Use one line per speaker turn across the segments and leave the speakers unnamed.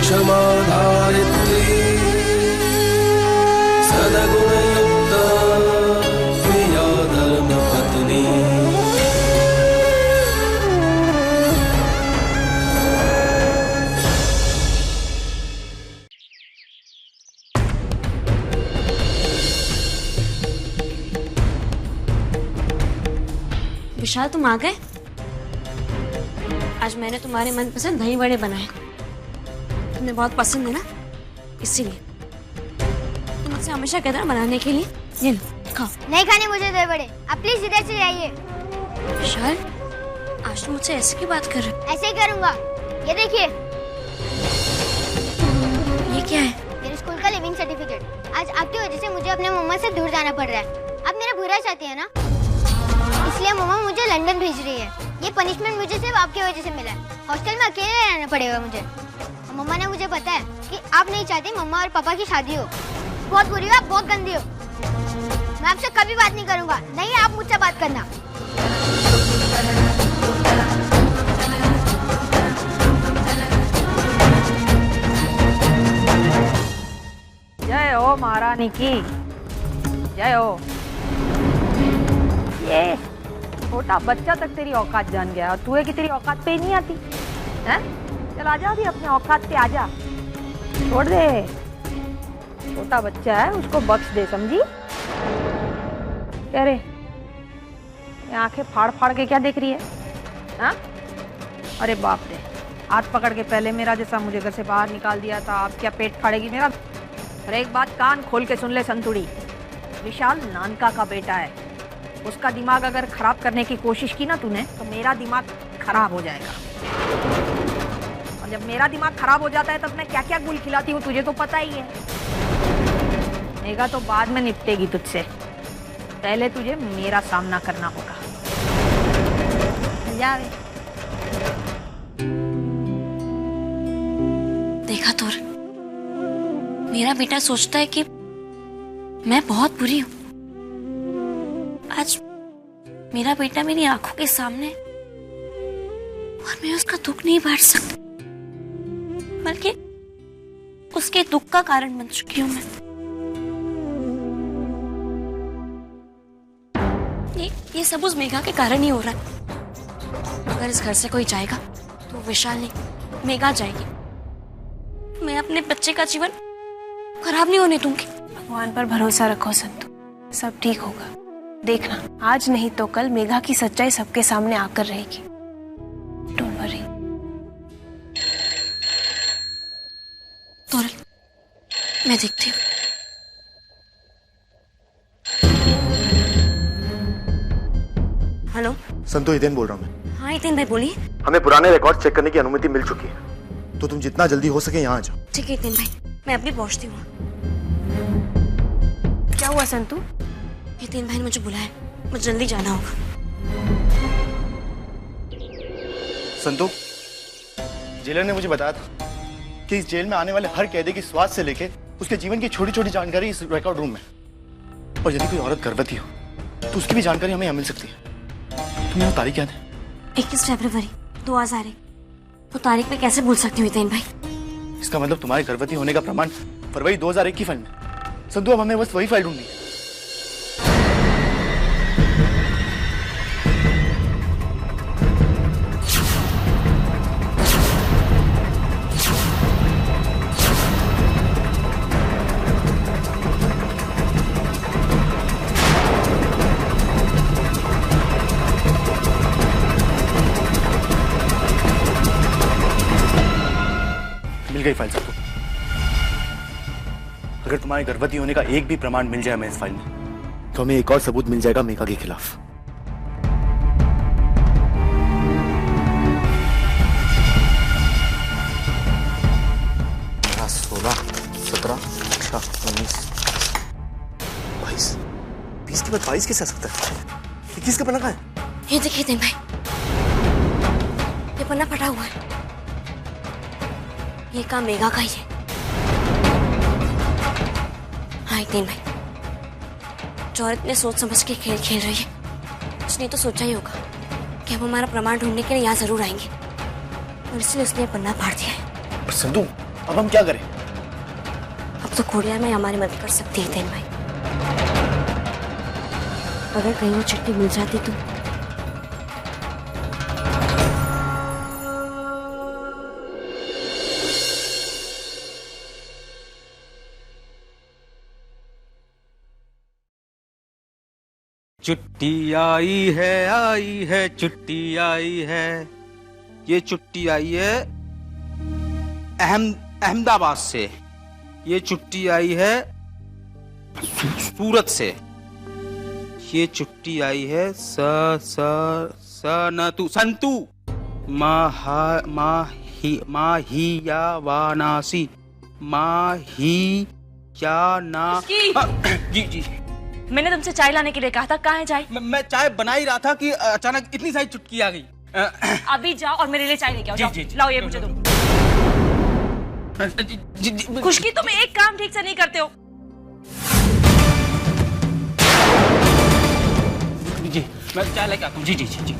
क्षमाधारित्री सद्गुणयुक्ता प्रिया धर्मपत्नी।
विशाल, तुम आ गए? आज मैंने तुम्हारे मनपसंद दही बड़े बनाए। तुम्हें बहुत पसंद है ना, इसीलिए तुम मुझसे हमेशा कहते ना बनाने के लिए। ये लो, खाओ।
नहीं खाने मुझे दही बड़े, आप प्लीज इधर से जाइए।
विशाल, आज तुम मुझसे ऐसे की बात कर रहे हो?
ऐसे ही करूंगा। ये देखिए,
ये क्या है?
मेरे स्कूल का लिविंग सर्टिफिकेट। आज आपकी वजह से मुझे अपने मम्मा से दूर जाना पड़ रहा है। आप मेरा बुरा चाहती है ना, इसलिए मम्मा मुझे लंदन भेज रही है। ये पनिशमेंट मुझे सिर्फ आपकी वजह से मिला है। हॉस्टल में अकेले रहना पड़ेगा मुझे। मम्मा ने मुझे बताया कि आप नहीं चाहती मम्मा और पापा की शादी हो। बहुत बुरी हो आप, बहुत गंदी हो। मैं आपसे कभी बात नहीं करूंगा। नहीं, आप मुझसे बात करना।
जय हो महारानी की जय हो। ये छोटा बच्चा तक तेरी औकात जान गया और तू है कि तेरी औकात पे ही नहीं आती हैं? चल आजा अभी अपने औकात पे आजा। छोड़ दे, छोटा बच्चा है, उसको बख्श दे, समझी? कह रे ये आंखें फाड़ फाड़ के क्या देख रही है? हाँ? अरे बाप रे, हाथ पकड़ के पहले मेरा जैसा मुझे घर से बाहर निकाल दिया था, अब क्या पेट फाड़ेगी मेरा? अरे एक बात कान खोल के सुन ले संतुड़ी, विशाल नानका का बेटा है। उसका दिमाग अगर खराब करने की कोशिश की ना तूने तो मेरा दिमाग खराब हो जाएगा। और जब मेरा दिमाग खराब हो जाता है तब मैं क्या क्या गुल खिलाती हूँ तुझे तो पता ही है। मेगा तो बाद में निपटेगी तुझसे, पहले तुझे मेरा सामना करना होगा। जा रे।
देखा तो, मेरा बेटा सोचता है कि मैं बहुत बुरी हूं। आज मेरा बेटा मेरी आंखों के सामने और मैं उसका दुख नहीं बांट सकती, बल्कि उसके दुख का कारण बन चुकी हूं मैं। ये सब उस मेघा के कारण ही हो रहा है। अगर इस घर से कोई जाएगा तो विशाल नहीं, मेघा जाएगी। मैं अपने बच्चे का जीवन खराब नहीं होने दूंगी।
भगवान पर भरोसा रखो संतु, सब ठीक होगा। देखना, आज नहीं तो कल मेघा की सच्चाई सबके सामने आकर रहेगी। Don't worry.
तोरल, मैं देखती हूँ। हेलो
संतु, हितेन बोल रहा हूँ मैं।
हाँ हितेन भाई बोलिए।
हमें पुराने रिकॉर्ड चेक करने की अनुमति मिल चुकी है, तो तुम जितना जल्दी हो सके यहाँ आ जाओ।
ठीक है हितेन भाई, मैं अभी पहुँचती हूँ।
क्या हुआ संतु?
हितेन भाई ने मुझे बुलाया, मुझे जल्दी जाना होगा।
संतु, जेलर ने मुझे बताया था कि इस जेल में आने वाले हर कैदी की स्वास्थ्य से लेके उसके जीवन की छोटी छोटी जानकारी इस रिकॉर्ड रूम में। और यदि कोई औरत गर्भवती हो तो उसकी भी जानकारी हमें यहाँ मिल सकती है। तुम्हें वो तारीख याद है?
21 फरवरी 2001। वो तारीख में कैसे भूल सकती हूँ हितेन भाई?
इसका मतलब तुम्हारे गर्भवती होने का प्रमाण फरवरी 2001 की फाइल में। संतु, अब हमें बस वही फाइल ढूंढनी है। मिल गई फाइल सबको। अगर तुम्हारे गर्भवती होने का एक भी प्रमाण मिल जाए हमें इस फाइल में, तो हमें एक और सबूत मिल जाएगा मेघा के खिलाफ। 16, 17, 18, 19, 22। 20 के बाद 22 कैसे आ सकता है? 21 का पन्ना कहाँ है?
ये देखिए हितेन भाई, ये पन्ना फटा हुआ है। ये काम मेघा का ही है। हाँ हितेन भाई, जो औरत ने सोच समझ के खेल खेल रही है, उसने तो सोचा ही होगा कि हम हमारा प्रमाण ढूंढने के लिए यहाँ जरूर आएंगे, और इसलिए उसने पन्ना फाड़ दिया है।
पर संधू, अब हम क्या करें?
अब तो खोड़िया में हमारी मदद कर सकती है तेन भाई। अगर कहीं वो चिट्ठी मिल जाती तो
चिट्ठी आई है चिट्ठी आई है। ये चिट्ठी आई है अहमदाबाद से। ये चिट्ठी आई है सूरत से। ये चिट्ठी आई है संतू माहिया वानासी जी जी।
मैंने तुमसे चाय लाने के लिए कहा था, कहाँ है चाय?
मैं चाय बना ही रहा था कि अचानक इतनी सारी चुटकी आ गई।
अभी जाओ और मेरे लिए चाय लेके आओ। जाओ,
जी, जी,
लाओ ये मुझे दो। खुशकी, तुम एक काम ठीक से नहीं करते हो।
जी मैं चाय लेके आता हूँ। जी जी जी जी।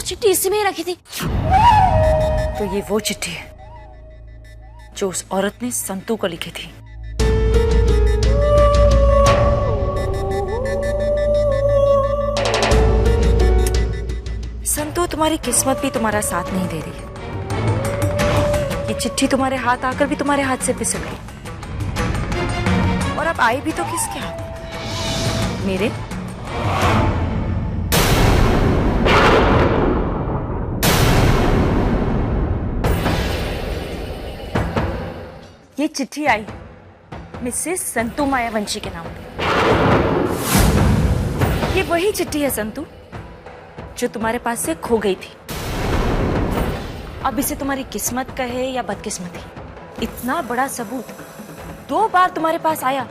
चिट्ठी इसी में ही रखी थी।
तो ये वो चिट्ठी है जो उस औरत ने संतू को लिखी थी। संतू, तुम्हारी किस्मत भी तुम्हारा साथ नहीं दे रही है। ये चिट्ठी तुम्हारे हाथ आकर भी तुम्हारे हाथ से फिसल गई। और अब आई भी तो किसके हाथ? मेरे। ये चिट्ठी आई मिसेस संतू मायावंशी के नाम पे। ये वही चिट्ठी है संतू जो तुम्हारे पास से खो गई थी। अब इसे तुम्हारी किस्मत कहे या बदकिस्मती, इतना बड़ा सबूत 2 बार तुम्हारे पास आया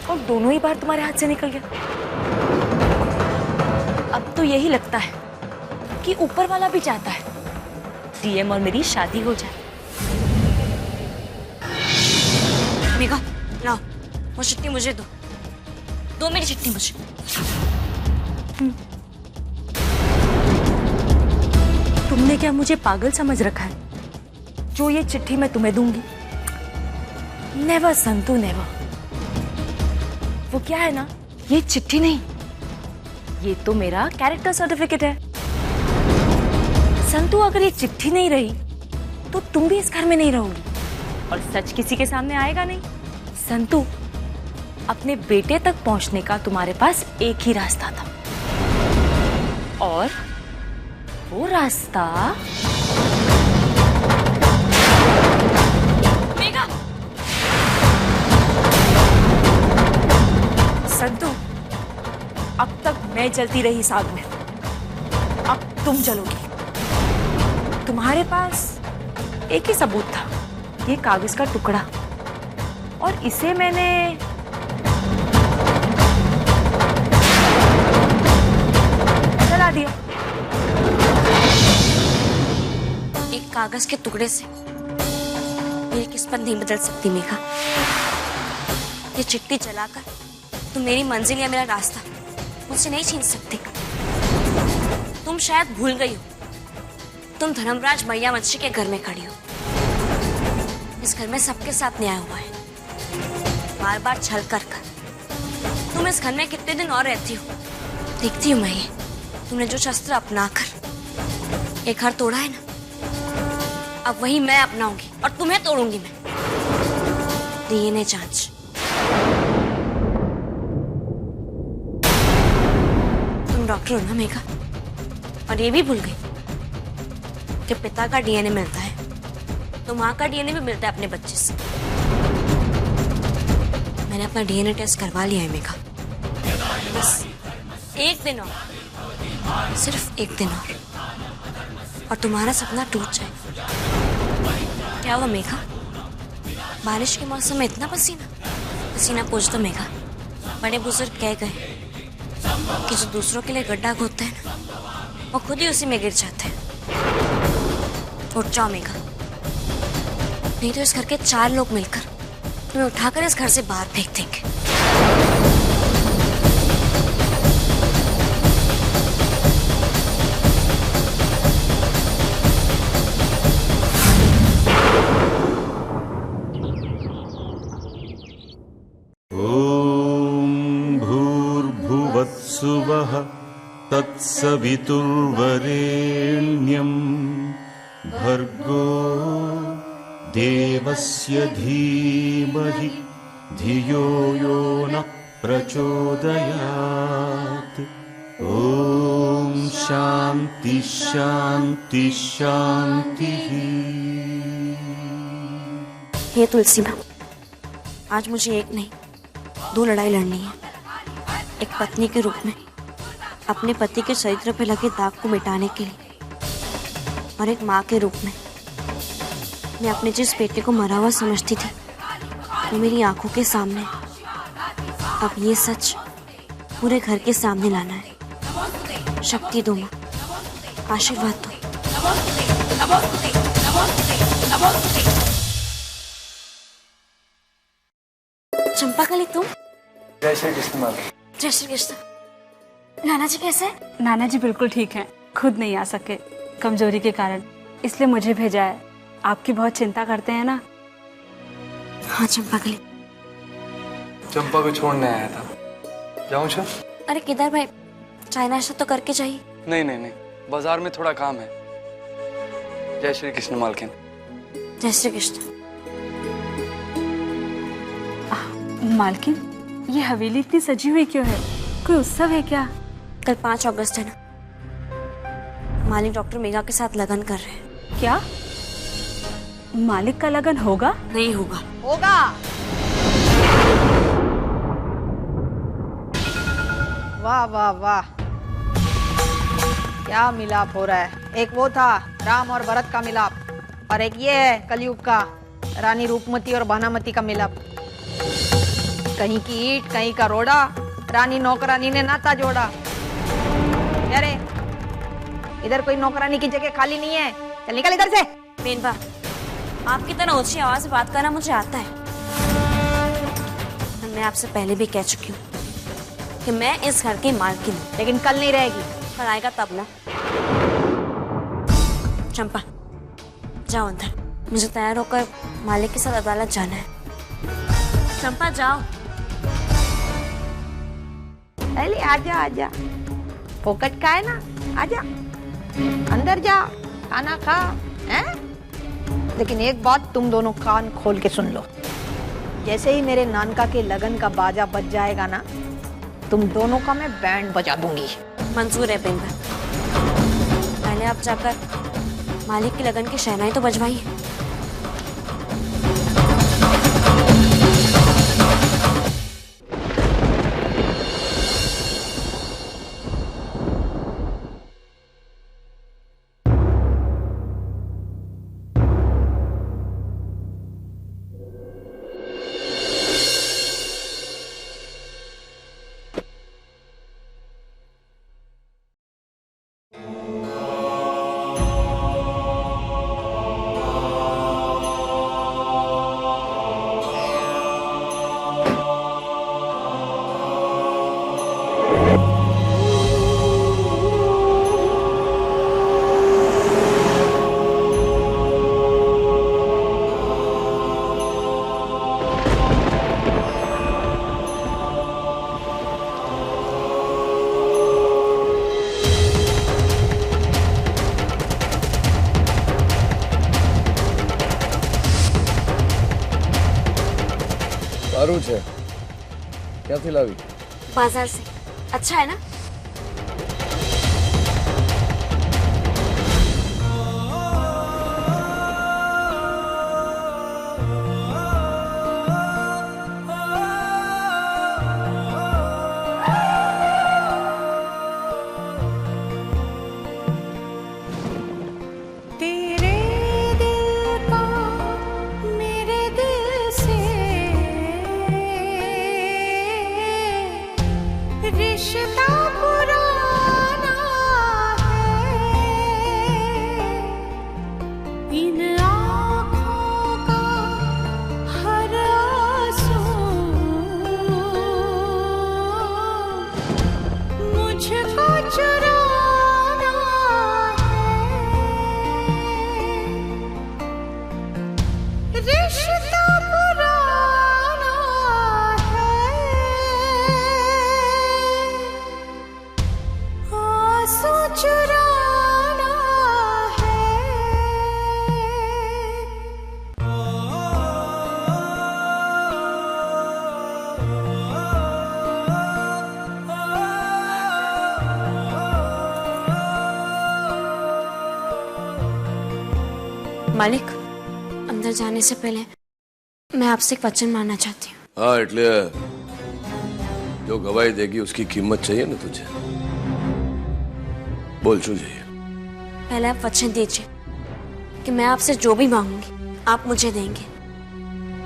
और दोनों ही बार तुम्हारे हाथ से निकल गया। अब तो यही लगता है कि ऊपर वाला भी चाहता है डीएम और मेरी शादी हो जाए।
मेघा, लाओ वो चिट्ठी मुझे दो। दो मेरी चिट्ठी मुझे।
तुमने क्या मुझे पागल समझ रखा है जो ये चिट्ठी मैं तुम्हें दूंगी? Never Santu, never. वो क्या है ना, ये चिट्ठी नहीं, ये तो मेरा कैरेक्टर सर्टिफिकेट है। संतू, अगर ये चिट्ठी नहीं रही तो तुम भी इस घर में नहीं रहोगी और सच किसी के सामने आएगा नहीं। संतू, अपने बेटे तक पहुंचने का तुम्हारे पास एक ही रास्ता था और वो रास्ता
मेघा।
संतू, अब तक मैं चलती रही साथ में, अब तुम चलोगी। तुम्हारे पास एक ही सबूत था, ये कागज का टुकड़ा, और इसे मैंने जला दिया।
एक कागज के टुकड़े से मेरी किस्मत नहीं बदल सकती मेघा। ये चिट्ठी जलाकर तुम मेरी मंजिल या मेरा रास्ता मुझसे नहीं छीन सकती। तुम शायद भूल गई हो, तुम धर्मराज मायावंशी के घर में खड़ी हो। इस घर में सबके साथ न्याय हुआ है, बार बार छल कर कर। तुम इस घर में कितने दिन और रहती हो देखती हूँ मैं। ये तुमने जो शस्त्र अपनाकर ये घर तोड़ा है ना, अब वही मैं अपनाऊंगी और तुम्हें तोड़ूंगी मैं। डीएनए जांच। तुम डॉक्टर हो ना मेघा, और ये भी भूल गई कि पिता का डीएनए मिलता है तो माँ का डीएनए भी मिलता है अपने बच्चे से। मैंने अपना डीएनए टेस्ट करवा लिया है मेघा। बस एक दिन और, सिर्फ एक दिन और तुम्हारा सपना टूट जाए। क्या हुआ मेघा, बारिश के मौसम में इतना पसीना पसीना पूछ तो मेघा। बड़े बुजुर्ग कह गए कि जो दूसरों के लिए गड्ढा खोदते हैं ना, वो खुद ही उसी में गिर जाते हैं। उठ जाओ मेघा, नहीं तो इस घर के 4 लोग मिलकर तुम्हें उठाकर इस घर से बाहर फेंक देंगे।
भूर्भुवत्सुवः तत्सवितुर्वरेण्यं भर्गो देवस्य धीमहि धियो यो न प्रचोदयात्। ॐ शान्ति शान्ति शान्तिः।
हे तुलसी माँ, आज मुझे एक नहीं 2 लड़ाई लड़नी है। एक पत्नी के रूप में अपने पति के चरित्र पर लगे दाग को मिटाने के लिए, और एक माँ के रूप में मैं अपने जिस बेटे को मरा हुआ समझती थी वो मेरी आंखों के सामने। अब ये सच पूरे घर के सामने लाना है। शक्ति दो माँ, आशीर्वाद दो। चंपाकली तुम?
जय श्री कृष्ण माँ।
जय श्री कृष्ण। नाना जी कैसे हैं?
नाना जी बिल्कुल ठीक हैं, खुद नहीं आ सके कमजोरी के कारण, इसलिए मुझे भेजा है। आपकी बहुत चिंता करते हैं ना।
हाँ चंपाकली।
चंपा को छोड़ने आया था, जाऊं सर?
अरे केदार भाई, चाय नाश्ता तो करके जाइए।
नहीं, बाजार में थोड़ा काम है। जय श्री कृष्ण मालकिन।
जय श्री कृष्ण।
मालकिन, ये हवेली इतनी सजी हुई क्यों है? कोई उत्सव है क्या?
कल 5 अगस्त है ना, मालिक डॉक्टर मेघा के साथ लगन कर रहे हैं।
क्या मालिक का लगन होगा?
नहीं होगा।
होगा। वाह वाह वाह, क्या मिलाप हो रहा है। एक वो था राम और भरत का मिलाप, और एक ये है कलयुग का रानी रूपमती और भानामती का मिलाप। कहीं की ईंट कहीं का रोड़ा, रानी नौकरानी ने नाता जोड़ा। अरे इधर कोई नौकरानी की जगह खाली नहीं है, चल निकल इधर से।
बेनबा, आपकी तरह ऊंची आवाज से बात करना मुझे आता है। मैं आपसे पहले भी कह चुकी हूँ कि मैं इस घर की मालकिन हूँ।
लेकिन कल नहीं रहेगी।
पर आएगा तब ना। चंपा जाओ अंदर, मुझे तैयार होकर मालिक के साथ अदालत जाना है। चंपा जाओ।
पहले आजा आजा, फोकट का है ना, आजा अंदर जा, खाना खा हैं? लेकिन एक बात तुम दोनों कान खोल के सुन लो, जैसे ही मेरे नानका के लगन का बाजा बज जाएगा ना, तुम दोनों का मैं बैंड बजा दूंगी।
मंजूर है बेनबा, पहले आप जाकर मालिक की लगन की शहनाई तो बजवाइए।
सारू छे, क्यांथी लावी?
बाजार से। अच्छा है ना?
तेरे दिल का मेरे दिल
मालिक, अंदर जाने से पहले मैं आपसे एक वचन मानना चाहती हूँ।
हाँ, એટલે जो गवाही देगी उसकी कीमत चाहिए ना तुझे। बोल शू चाहिए?
पहले आप वचन दीजिए कि मैं आपसे जो भी मांगूंगी आप मुझे देंगे।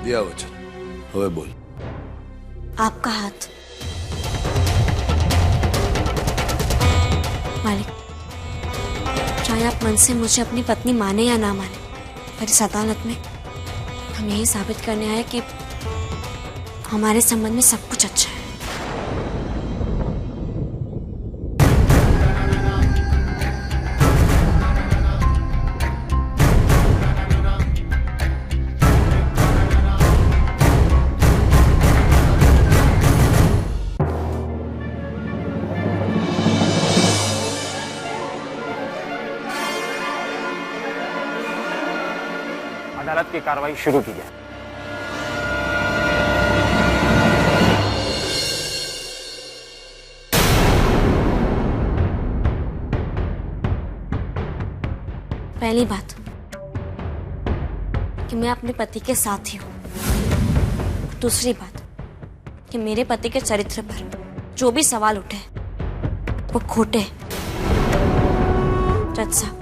दिया वचन, હવે बोल।
आपका हाथ। मालिक, चाहे आप मन से मुझे अपनी पत्नी माने या ना माने, पर इस अदालत में हम यही साबित करने आए कि हमारे संबंध में सब कुछ अच्छा है।
अदालत की कार्रवाई शुरू की जाए।
पहली बात कि मैं अपने पति के साथ ही हूं। दूसरी बात कि मेरे पति के चरित्र पर जो भी सवाल उठे वो खोटे हैं। जज साहब,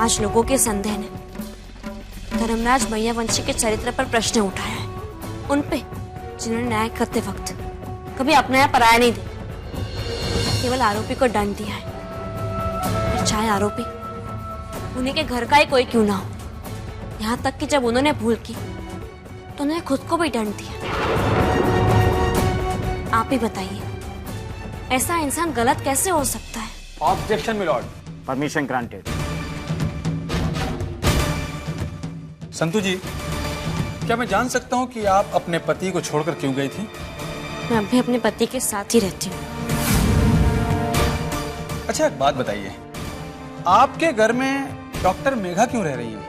आज लोगों के संदेह ने धर्मराज मैयावंशी के चरित्र पर प्रश्न उठाया है, उन पे जिन्होंने न्याय करते वक्त कभी अपना पराया नहीं दिया, केवल आरोपी को दंड दिया है। फिर चाहे आरोपी उन्हीं के घर का ही कोई क्यों ना हो, यहाँ तक कि जब उन्होंने भूल की तो उन्होंने खुद को भी दंड दिया। आप ही बताइए, ऐसा इंसान गलत कैसे हो सकता है?
Objection milord, permission granted.
Santu ji, क्या मैं जान सकता हूं कि आप अपने पति को छोड़कर क्यों गई थी?
मैं अब भी अपने पति के साथ ही रहती हूँ।
अच्छा, एक बात बताइए, आपके घर में डॉक्टर मेघा क्यों रह रही है?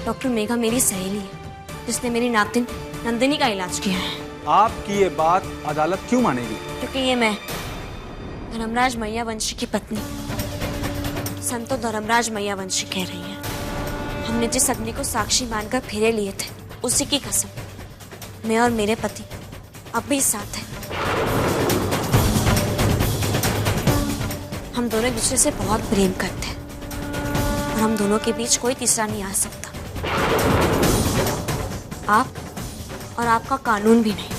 डॉक्टर मेघा मेरी सहेली है, जिसने मेरी नातिन नंदिनी का इलाज किया है।
आपकी ये बात अदालत क्यों मानेगी?
क्योंकि ये मैं धर्मराज मैयावंशी की पत्नी संतो धर्मराज मैयावंशी कह रही है। हमने जिस अग्नि को साक्षी मानकर फेरे लिए थे, उसी की कसम मैं और मेरे पति अब भी साथ हैं। हम दोनों एक दूसरे से बहुत प्रेम करते हैं और हम दोनों के बीच कोई तीसरा नहीं आ सकता। आप और आपका कानून भी नहीं।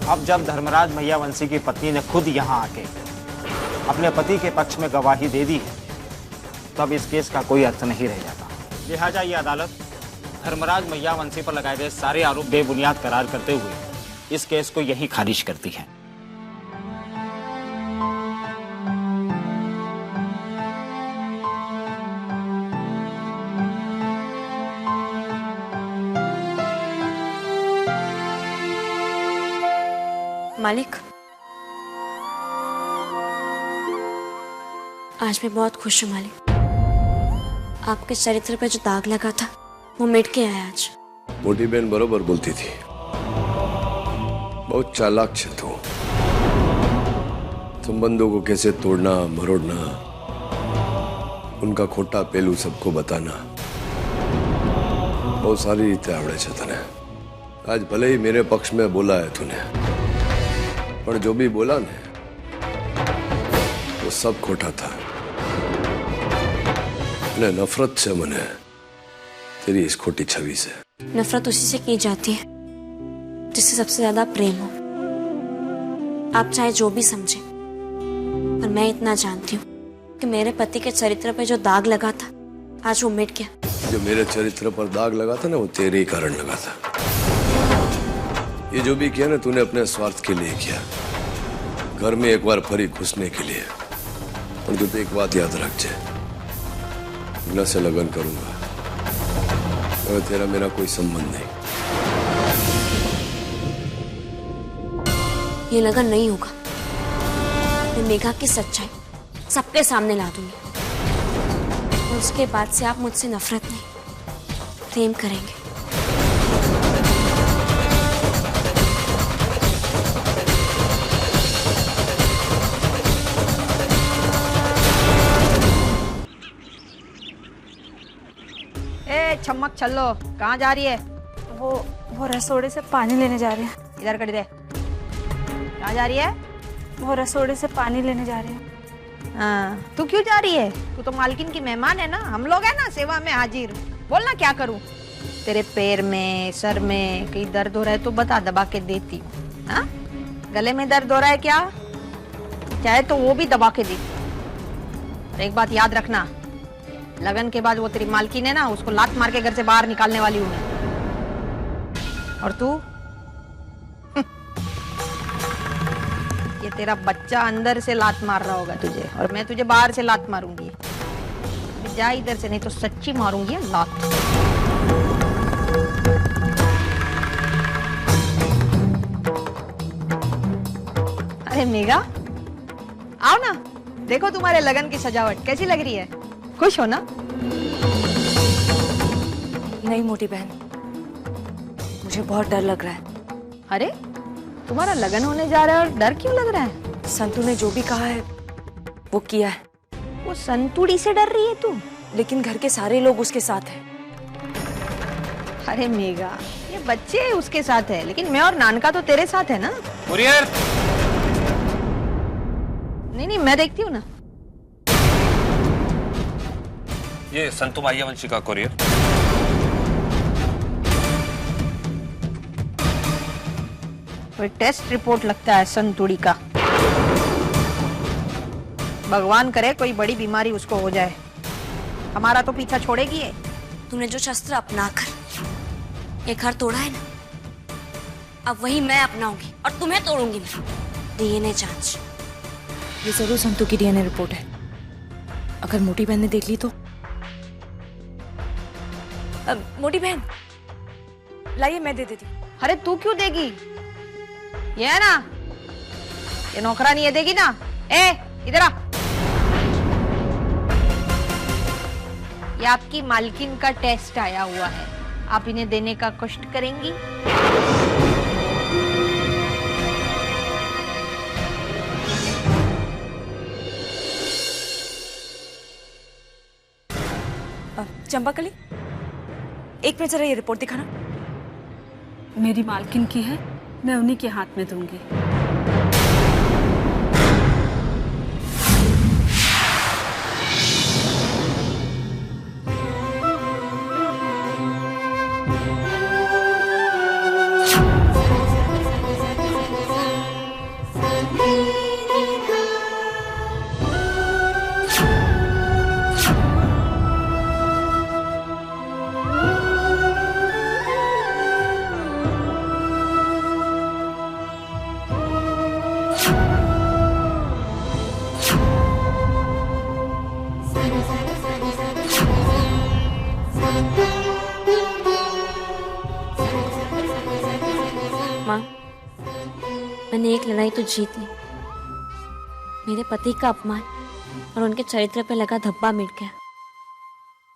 अब जब धर्मराज मैयावंशी की पत्नी ने खुद यहाँ आके अपने पति के पक्ष में गवाही दे दी है, तब इस केस का कोई अर्थ नहीं रह जाता। लिहाजा ये अदालत धर्मराज मैयावंशी पर लगाए गए सारे आरोप बेबुनियाद करार करते हुए इस केस को यहीं खारिज करती है।
मालिक, आज मैं बहुत खुश हूँ मालिक। आपके चरित्र पे जो दाग लगा था वो मिट के आया आज।
मोटी बहन बरोबर बोलती थी, बहुत चालाक छे तू। संबंधों को कैसे तोड़ना मरोड़ना, उनका खोटा पहलू सबको बताना, बहुत सारी रीते आवड़े छे तने। आज भले ही मेरे पक्ष में बोला है तूने, पर जो भी बोला ने वो सब खोटा था। ने नफरत से मने तेरी इस खोटी छवि से।
नफरत उसी से की जाती है जिससे सबसे ज्यादा प्रेम हो। आप चाहे जो भी समझे, पर मैं इतना जानती हूँ कि मेरे पति के चरित्र पे जो दाग लगा था आज वो मिट गया।
जो मेरे चरित्र पर दाग लगा था ना, वो तेरे ही कारण लगा था। ये जो भी किया ना तूने अपने स्वार्थ के लिए किया, घर में एक बार फरी घुसने के लिए। और तू तो एक बात याद रख जे, बिना से लगन करूंगा, और तेरा मेरा कोई संबंध नहीं।
ये लगन नहीं होगा। मैं मेघा की सच्चाई सबके सामने ला दूंगी और उसके बाद से आप मुझसे नफरत नहीं, प्रेम करेंगे।
छमक छल्लो, कहाँ जा रही है?
वो रसोड़े से पानी लेने जा रहे हैं।
इधर कर दे। कहाँ जा रही है?
वो रसोड़े से पानी लेने जा रहे हैं।
हाँ, तू क्यों जा रही है? तू तो मालकिन की मेहमान है ना, हम लोग है ना सेवा में हाजिर। बोलना क्या करूँ? तेरे पैर में, सर में कहीं दर्द हो रहा है तो बता, दबा के देती हूँ। हाँ, गले में दर्द हो रहा है क्या? चाहे तो वो भी दबा के देती। और एक बात याद रखना, लगन के बाद वो तेरी मालकिन है ना, उसको लात मार के घर से बाहर निकालने वाली हूँ मैं। और तू ये तेरा बच्चा अंदर से लात मार रहा होगा तुझे, और मैं तुझे बाहर से लात मारूंगी। जा इधर से, नहीं तो सच्ची मारूंगी लात। अरे मेघा, आओ ना, देखो तुम्हारे लगन की सजावट कैसी लग रही है। खुश हो ना?
नहीं मोटी बहन, मुझे बहुत डर लग रहा है।
अरे तुम्हारा लगन होने जा रहा है और डर क्यों लग रहा है?
संतू ने जो भी कहा है वो किया है।
वो संतुड़ी से डर रही है तू?
लेकिन घर के सारे लोग उसके साथ हैं।
अरे मेघा, ये बच्चे उसके साथ है, लेकिन मैं और नानका तो तेरे साथ है ना।
कुरियर।
नहीं, मैं देखती हूँ ना।
ये संतू माहियावंशी का कुरियर।
कोई टेस्ट रिपोर्ट लगता है संतुड़ी का। भगवान करे कोई बड़ी बीमारी उसको हो जाए। हमारा तो पीछा छोड़ेगी है।
तूने जो शस्त्र अपना कर ये घर तोड़ा है ना, अब वही मैं अपनाऊंगी और तुम्हें तोड़ूंगी मैं। डीएनए जांच।
ये जरूर संतू की डीएनए रिपोर्ट है। अगर मोटी बहन ने देख ली तो? मोटी बहन लाइए, मैं दे देती।
अरे तू क्यों देगी? ये है ना, ये नौकरानी ये देगी ना। ए इधर आ। ये आपकी मालकिन का टेस्ट आया हुआ है, आप इन्हें देने का कष्ट करेंगी?
चंपाकली, एक मिनट जरा ये रिपोर्ट दिखाना।
मेरी मालकिन की है, मैं उन्हीं के हाथ में दूंगी।
माँ, मैंने एक लड़ाई तो जीत ली। मेरे पति का अपमान और उनके चरित्र पर लगा धब्बा मिट गया।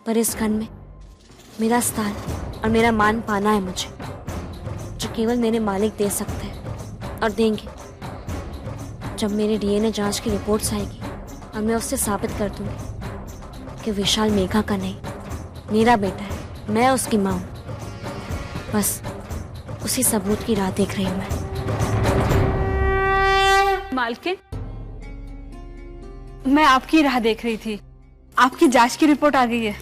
पर इस घर में मेरा स्थान और मेरा मान पाना है मुझे, जो केवल मेरे मालिक दे सकते हैं और देंगे। जब मेरी डीएनए जांच की रिपोर्ट्स आएगी और मैं उससे साबित कर दूंगी कि विशाल मेघा का नहीं, मेरा बेटा है, मैं उसकी माँ हूँ। बस उसी सबूत की राह देख रही हूँ मैं।
मालकिन, मैं आपकी राह देख रही थी। आपकी जांच की रिपोर्ट आ गई है।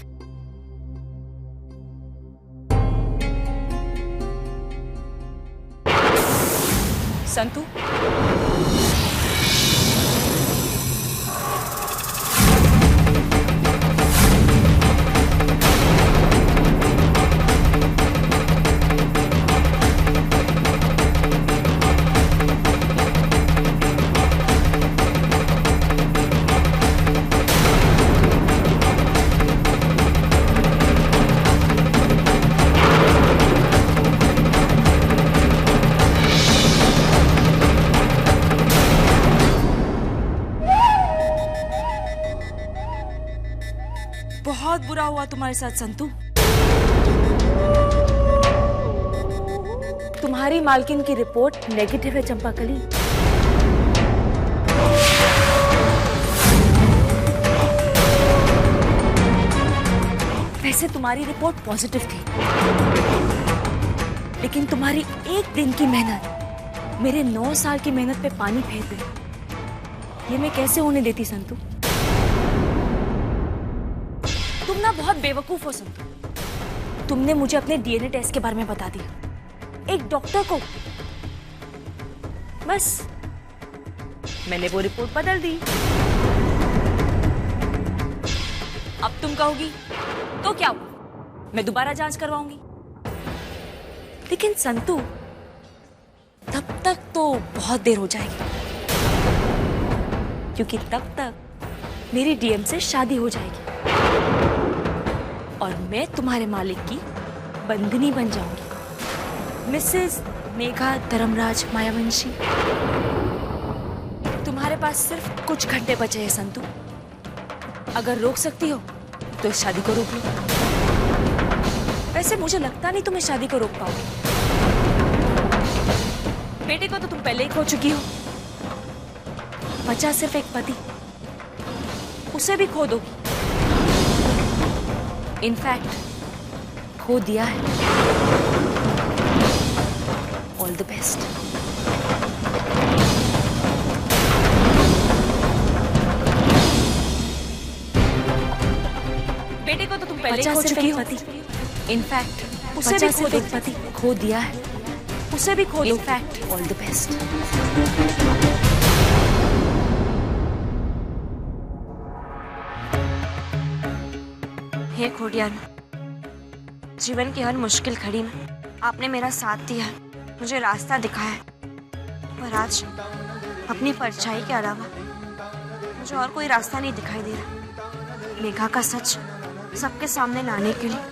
संतू, बहुत बुरा हुआ तुम्हारे साथ संतू। तुम्हारी मालकिन की रिपोर्ट नेगेटिव है चंपाकली। वैसे तुम्हारी रिपोर्ट पॉजिटिव थी, लेकिन तुम्हारी एक दिन की मेहनत मेरे 9 साल की मेहनत पे पानी फेर गई। ये मैं कैसे होने देती संतू? तुम ना बहुत बेवकूफ हो संतू। तुमने मुझे अपने डीएनए टेस्ट के बारे में बता दिया, एक डॉक्टर को। बस मैंने वो रिपोर्ट बदल दी। अब तुम कहोगी तो क्या हुआ, मैं दोबारा जांच करवाऊंगी। लेकिन संतू, तब तक तो बहुत देर हो जाएगी, क्योंकि तब तक मेरी डीएम से शादी हो जाएगी और मैं तुम्हारे मालिक की बंधनी बन जाऊंगी, मिसेस मेघा धर्मराज मायावंशी। तुम्हारे पास सिर्फ कुछ घंटे बचे हैं संतू। अगर रोक सकती हो तो इस शादी को रोक लो। वैसे मुझे लगता नहीं तुम्हें शादी को रोक पाओगे। बेटे को तो तुम पहले ही खो चुकी हो, बचा सिर्फ एक पति, उसे भी खो दोगी। इनफैक्ट खो दिया है। All the best. बेटे को तो तुम पहले ही खो चुकी हो। इनफैक्ट उसे भी खो एक पति खो दिया है, उसे भी खो दो। In fact all the best. हे खोडियार, जीवन की हर मुश्किल घड़ी में आपने मेरा साथ दिया, मुझे रास्ता दिखाया है, पर आज अपनी परछाई के अलावा मुझे और कोई रास्ता नहीं दिखाई दे रहा। मेघा का सच सबके सामने लाने के लिए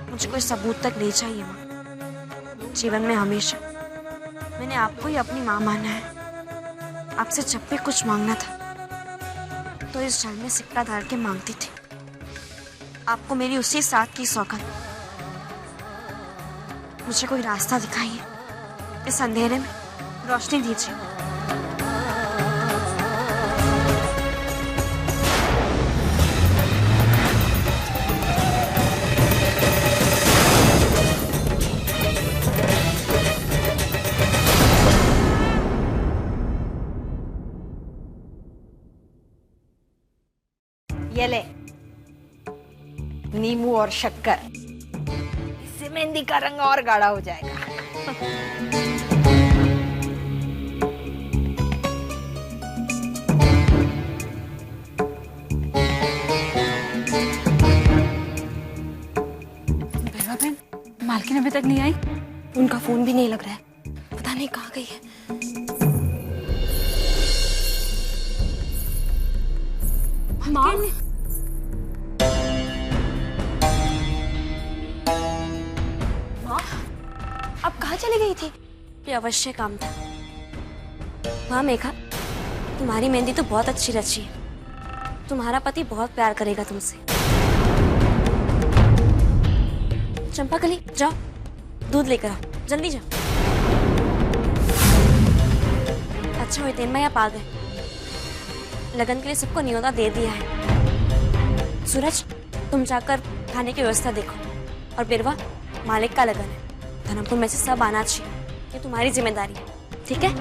मुझे कोई सबूत तक नहीं चाहिए माँ। जीवन में हमेशा मैंने आपको ही अपनी माँ माना है। आपसे जब भी कुछ मांगना था तो इस जल में सिक्का डाल के मांगती थी। आपको मेरी उसी साथ की सौगंध। मुझे कोई रास्ता दिखाइए, इस अंधेरे में रोशनी दीजिए।
ये ले नींबू और शक्कर, इससे मेहंदी का रंग और गाढ़ा हो जाएगा।
बहन, मालकिन अभी तक नहीं आई?
उनका फोन भी नहीं लग रहा है, पता नहीं कहाँ गई है।
माँ?
अब कहाँ चली गई थी? ये अवश्य काम था। हाँ मेघा, तुम्हारी मेहंदी तो बहुत अच्छी रची है। तुम्हारा पति बहुत प्यार करेगा तुमसे। चंपाकली, जाओ दूध लेकर आओ, जल्दी जाओ। अच्छा हुई तेन आप आ गए। लगन के लिए सबको न्योता दे दिया है। सूरज, तुम जाकर खाने की व्यवस्था देखो। और बिरवा, मालिक का लगन है, धर्मपुर में से सब आना चाहिए। ये तुम्हारी जिम्मेदारी है, ठीक है?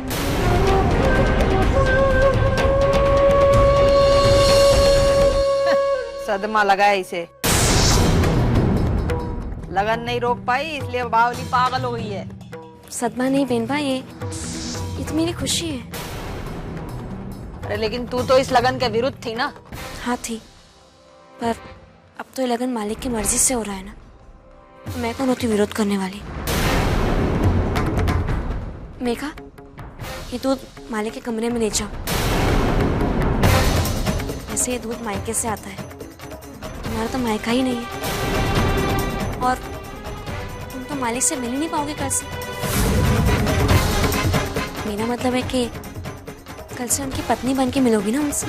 सदमा लगा है इसे। लगन नहीं रोक पाई इसलिए बावली पागल हो गई है।
सदमा नहीं बेनबा, ये तो मेरी खुशी है।
अरे लेकिन तू तो इस लगन के विरुद्ध थी ना?
हाँ थी, पर अब तो ये लगन मालिक की मर्जी से हो रहा है ना, तो मैं कौन होती विरोध करने वाली? मेघा, ये दूध मालिक के कमरे में ले जाओ। ऐसे ये दूध मायके से आता है, तुम्हारा तो मायका ही नहीं है, और तुम तो मालिक से मिल ही नहीं पाओगे कल से। मेरा मतलब है कि कल से उनकी पत्नी बन के मिलोगी ना उनसे।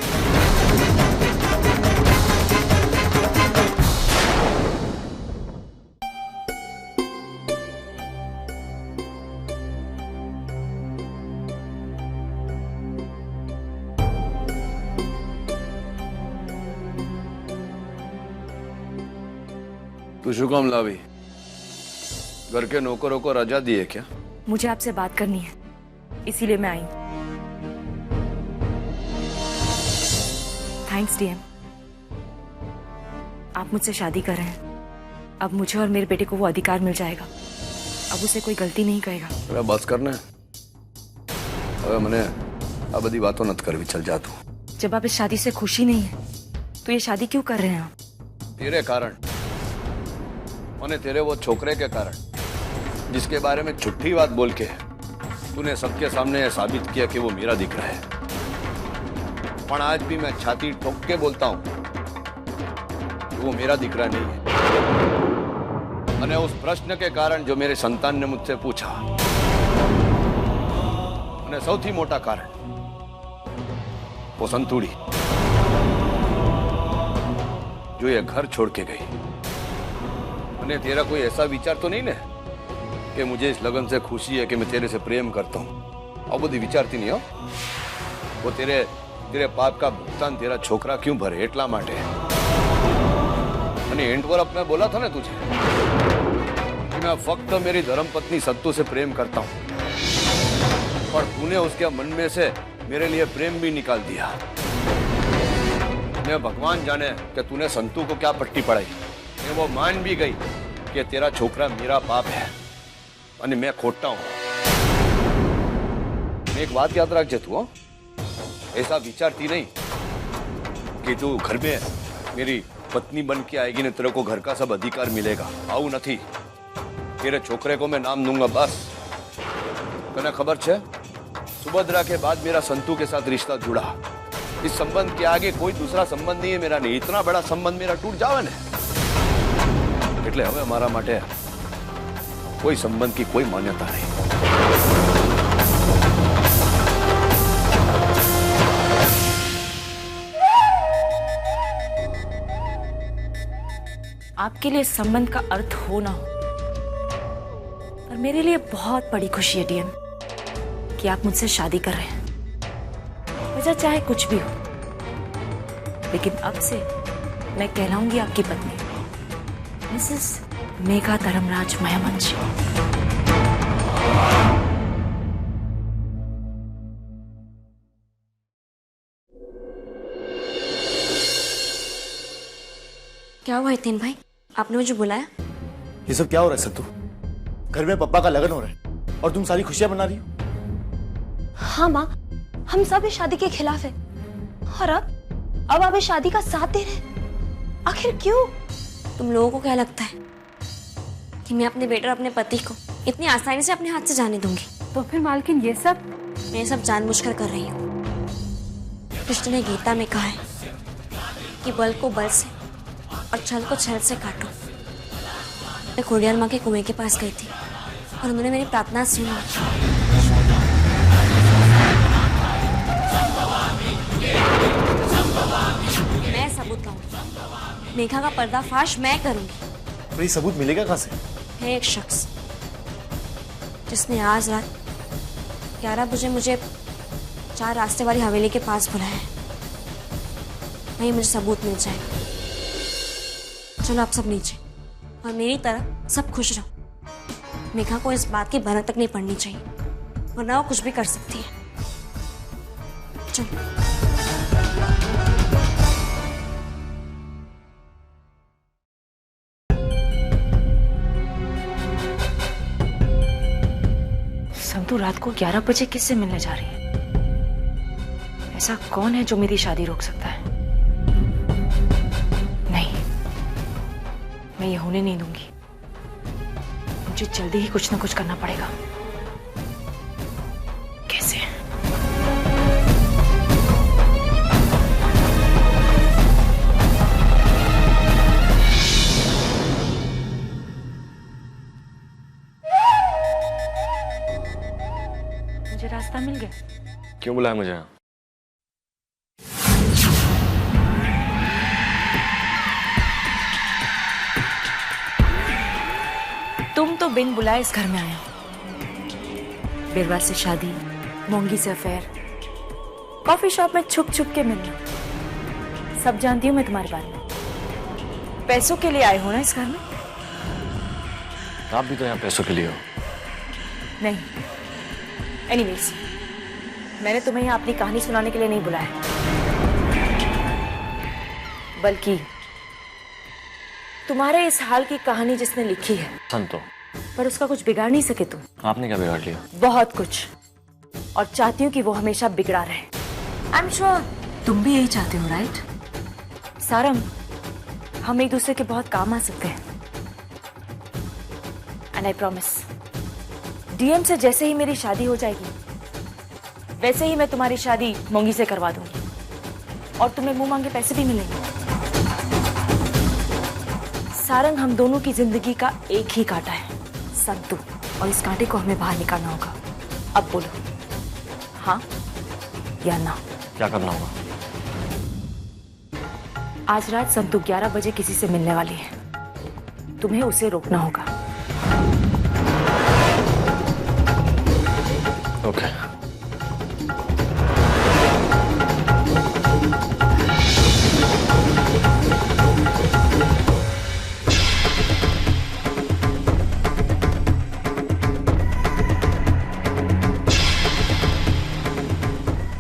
तू शू काम लावी? घर के नौकरों को रजा दी है क्या?
मुझे आपसे बात करनी है, इसीलिए मैं आई। थैंक्स डीएम, आप मुझसे शादी कर रहे हैं। अब मुझे और मेरे बेटे को वो अधिकार मिल जाएगा। अब उसे कोई गलती नहीं कहेगा।
अरे बस करना है। अबे मने अब बड़ी बातों नत कर भी चल जा तू।
जब आप इस शादी से खुशी नहीं है तो ये शादी क्यों कर रहे हैं आप?
तेरे कारण, और तेरे वो छोकरे के कारण, जिसके बारे में झूठी बात बोल के तूने सबके सामने साबित किया कि वो मेरा दिक्रा है। पर आज भी मैं छाती ठोक के बोलता हूं कि वो मेरा दिक्रा नहीं है। और उस प्रश्न के कारण जो मेरे संतान ने मुझसे पूछा, और सौथी मोटा कारण वो संतूड़ी जो ये घर छोड़ के गई। और तेरा कोई ऐसा विचार तो नहीं ना कि मुझे इस लगन से खुशी है कि मैं तेरे से प्रेम करता हूं? अब बुद्धि विचारती नहीं हो। वो तेरे पाप का भुगतान तेरा छोकरा क्यों भरे एटला माटे। અને એન્ડ પર मैं बोला था ना तुझे कि मैं फक्त मेरी धर्मपत्नी संतू से प्रेम करता हूं, पर तूने उसके मन में से मेरे लिए प्रेम भी निकाल दिया। मैं भगवान जाने कि तूने संतू को क्या पट्टी पढ़ाई। मैं वो मान भी गई कि तेरा छोकरा मेरा पाप है और मैं खोटा हूं। एक बात याद रख तू, ऐसा विचारती नहीं कि तू घर में मेरी पत्नी बन के आएगी ने तेरे को घर का सब अधिकार मिलेगा। आऊ नहीं, तेरे छोकरे को मैं नाम दूंगा बस। तने खबर है सुभद्रा के बाद मेरा संतू के साथ रिश्ता जुड़ा। इस संबंध के आगे कोई दूसरा संबंध नहीं है मेरा। नहीं, इतना बड़ा संबंध मेरा टूट जावे ने એટલે હવે મારા માટે कोई संबंध की कोई मान्यता नहीं।
आपके लिए संबंध का अर्थ हो ना हो, पर मेरे लिए बहुत बड़ी खुशी है डीएम कि आप मुझसे शादी कर रहे हैं। वजह चाहे कुछ भी हो, लेकिन अब से मैं कहलाऊंगी आपकी पत्नी, मिसेस मेघा धर्मराज महमंजी।
क्या हुआ हितेन भाई, आपने मुझे बुलाया?
ये सब क्या हो रहा है संतू? घर में पप्पा का लगन हो रहा है और तुम सारी खुशियां मना रही हो।
हाँ माँ, हम सब इस शादी के खिलाफ है और अब आप इस शादी का साथ दे रहे हैं। आखिर क्यों?
तुम लोगों को क्या लगता है कि मैं अपने बेटे और अपने पति को इतनी आसानी से अपने हाथ से जाने दूंगी?
तो फिर मालकिन ये सब?
मैं सब जानबूझकर कर रही हूँ। कृष्ण ने गीता में कहा है कि बल को बल से और छल को छल से काटो। मैं खोडियार माँ के कुएं के पास गई थी और उन्होंने मेरी प्रार्थना सुनी। मैं सबूत लाऊंगी, मेघा का पर्दाफाश मैं करूंगी।
पर ये सबूत मिलेगा कहाँ से?
है एक शख्स जिसने आज रात 11 बजे मुझे 4 रास्ते वाली हवेली के पास बुलाया है। वहीं मुझे सबूत मिल जाएगा। चलो आप सब नीचे, और मेरी तरह सब खुश रहो। मेघा को इस बात की भनक तक नहीं पड़नी चाहिए, वरना वो कुछ भी कर सकती है। चलो।
संतू रात को 11 बजे किससे मिलने जा रही है? ऐसा कौन है जो मेरी शादी रोक सकता है? नहीं, मैं ये होने नहीं दूंगी। मुझे जल्दी ही कुछ ना कुछ करना पड़ेगा। कैसे? मुझे रास्ता मिल गया।
क्यों बुलाया मुझे यहाँ?
तुम तो बिन बुलाए इस घर में आए। बिरवा से शादी, मोंगी से अफेयर, कॉफी शॉप में छुप छुप के मिलना, सब जानती हूँ मैं तुम्हारे बारे में। पैसों के लिए आए हो ना इस घर में?
आप भी तो यहाँ पैसों के लिए हो।
नहीं, एनीवेज, मैंने तुम्हें यहाँ अपनी कहानी सुनाने के लिए नहीं बुलाया, बल्कि तुम्हारे इस हाल की कहानी जिसने लिखी है
संतो,
पर उसका कुछ बिगाड़ नहीं सके तुम।
आपने क्या बिगाड़ लिया?
बहुत कुछ, और चाहती हूँ कि वो हमेशा बिगड़ा रहे। आई एम श्योर तुम भी यही चाहते हो, राइट? सारंग, हम एक दूसरे के बहुत काम आ सकते हैं। एंड आई प्रॉमिस, डीएम से जैसे ही मेरी शादी हो जाएगी वैसे ही मैं तुम्हारी शादी मोंगी से करवा दूंगी, और तुम्हें मुंह मांगे पैसे भी मिलेंगे। सारंग, हम दोनों की जिंदगी का एक ही कांटा है, संतू, और इस कांटे को हमें बाहर निकालना होगा। अब बोलो, हाँ या ना?
क्या करना होगा?
आज रात संतू 11 बजे किसी से मिलने वाली है, तुम्हें उसे रोकना होगा।
ओके।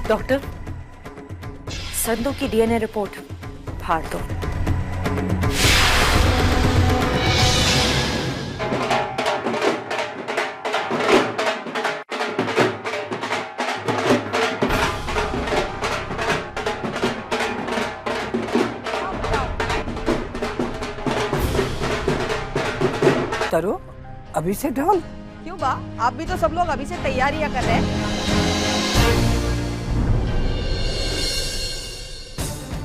डॉक्टर, संतू की डीएनए रिपोर्ट फाड़ दो।
तरो, अभी से ढोल? क्यों बा, आप भी तो सब लोग अभी से तैयारियां कर रहे हैं।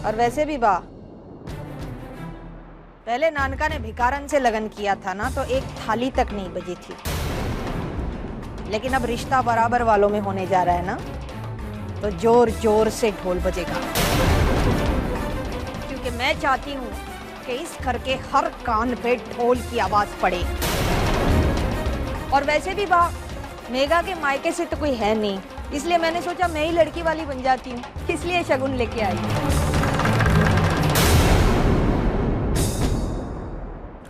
और वैसे भी बा, पहले नानका ने भिकारन से लगन किया था ना, तो एक थाली तक नहीं बजी थी। लेकिन अब रिश्ता बराबर वालों में होने जा रहा है ना, तो जोर जोर से ढोल बजेगा। क्योंकि मैं चाहती हूँ कि इस घर के हर कान पे ढोल की आवाज पड़े। और वैसे भी बा, मेघा के मायके से तो कोई है नहीं, इसलिए मैंने सोचा मैं ही लड़की वाली बन जाती हूँ, इसलिए शगुन लेके आई।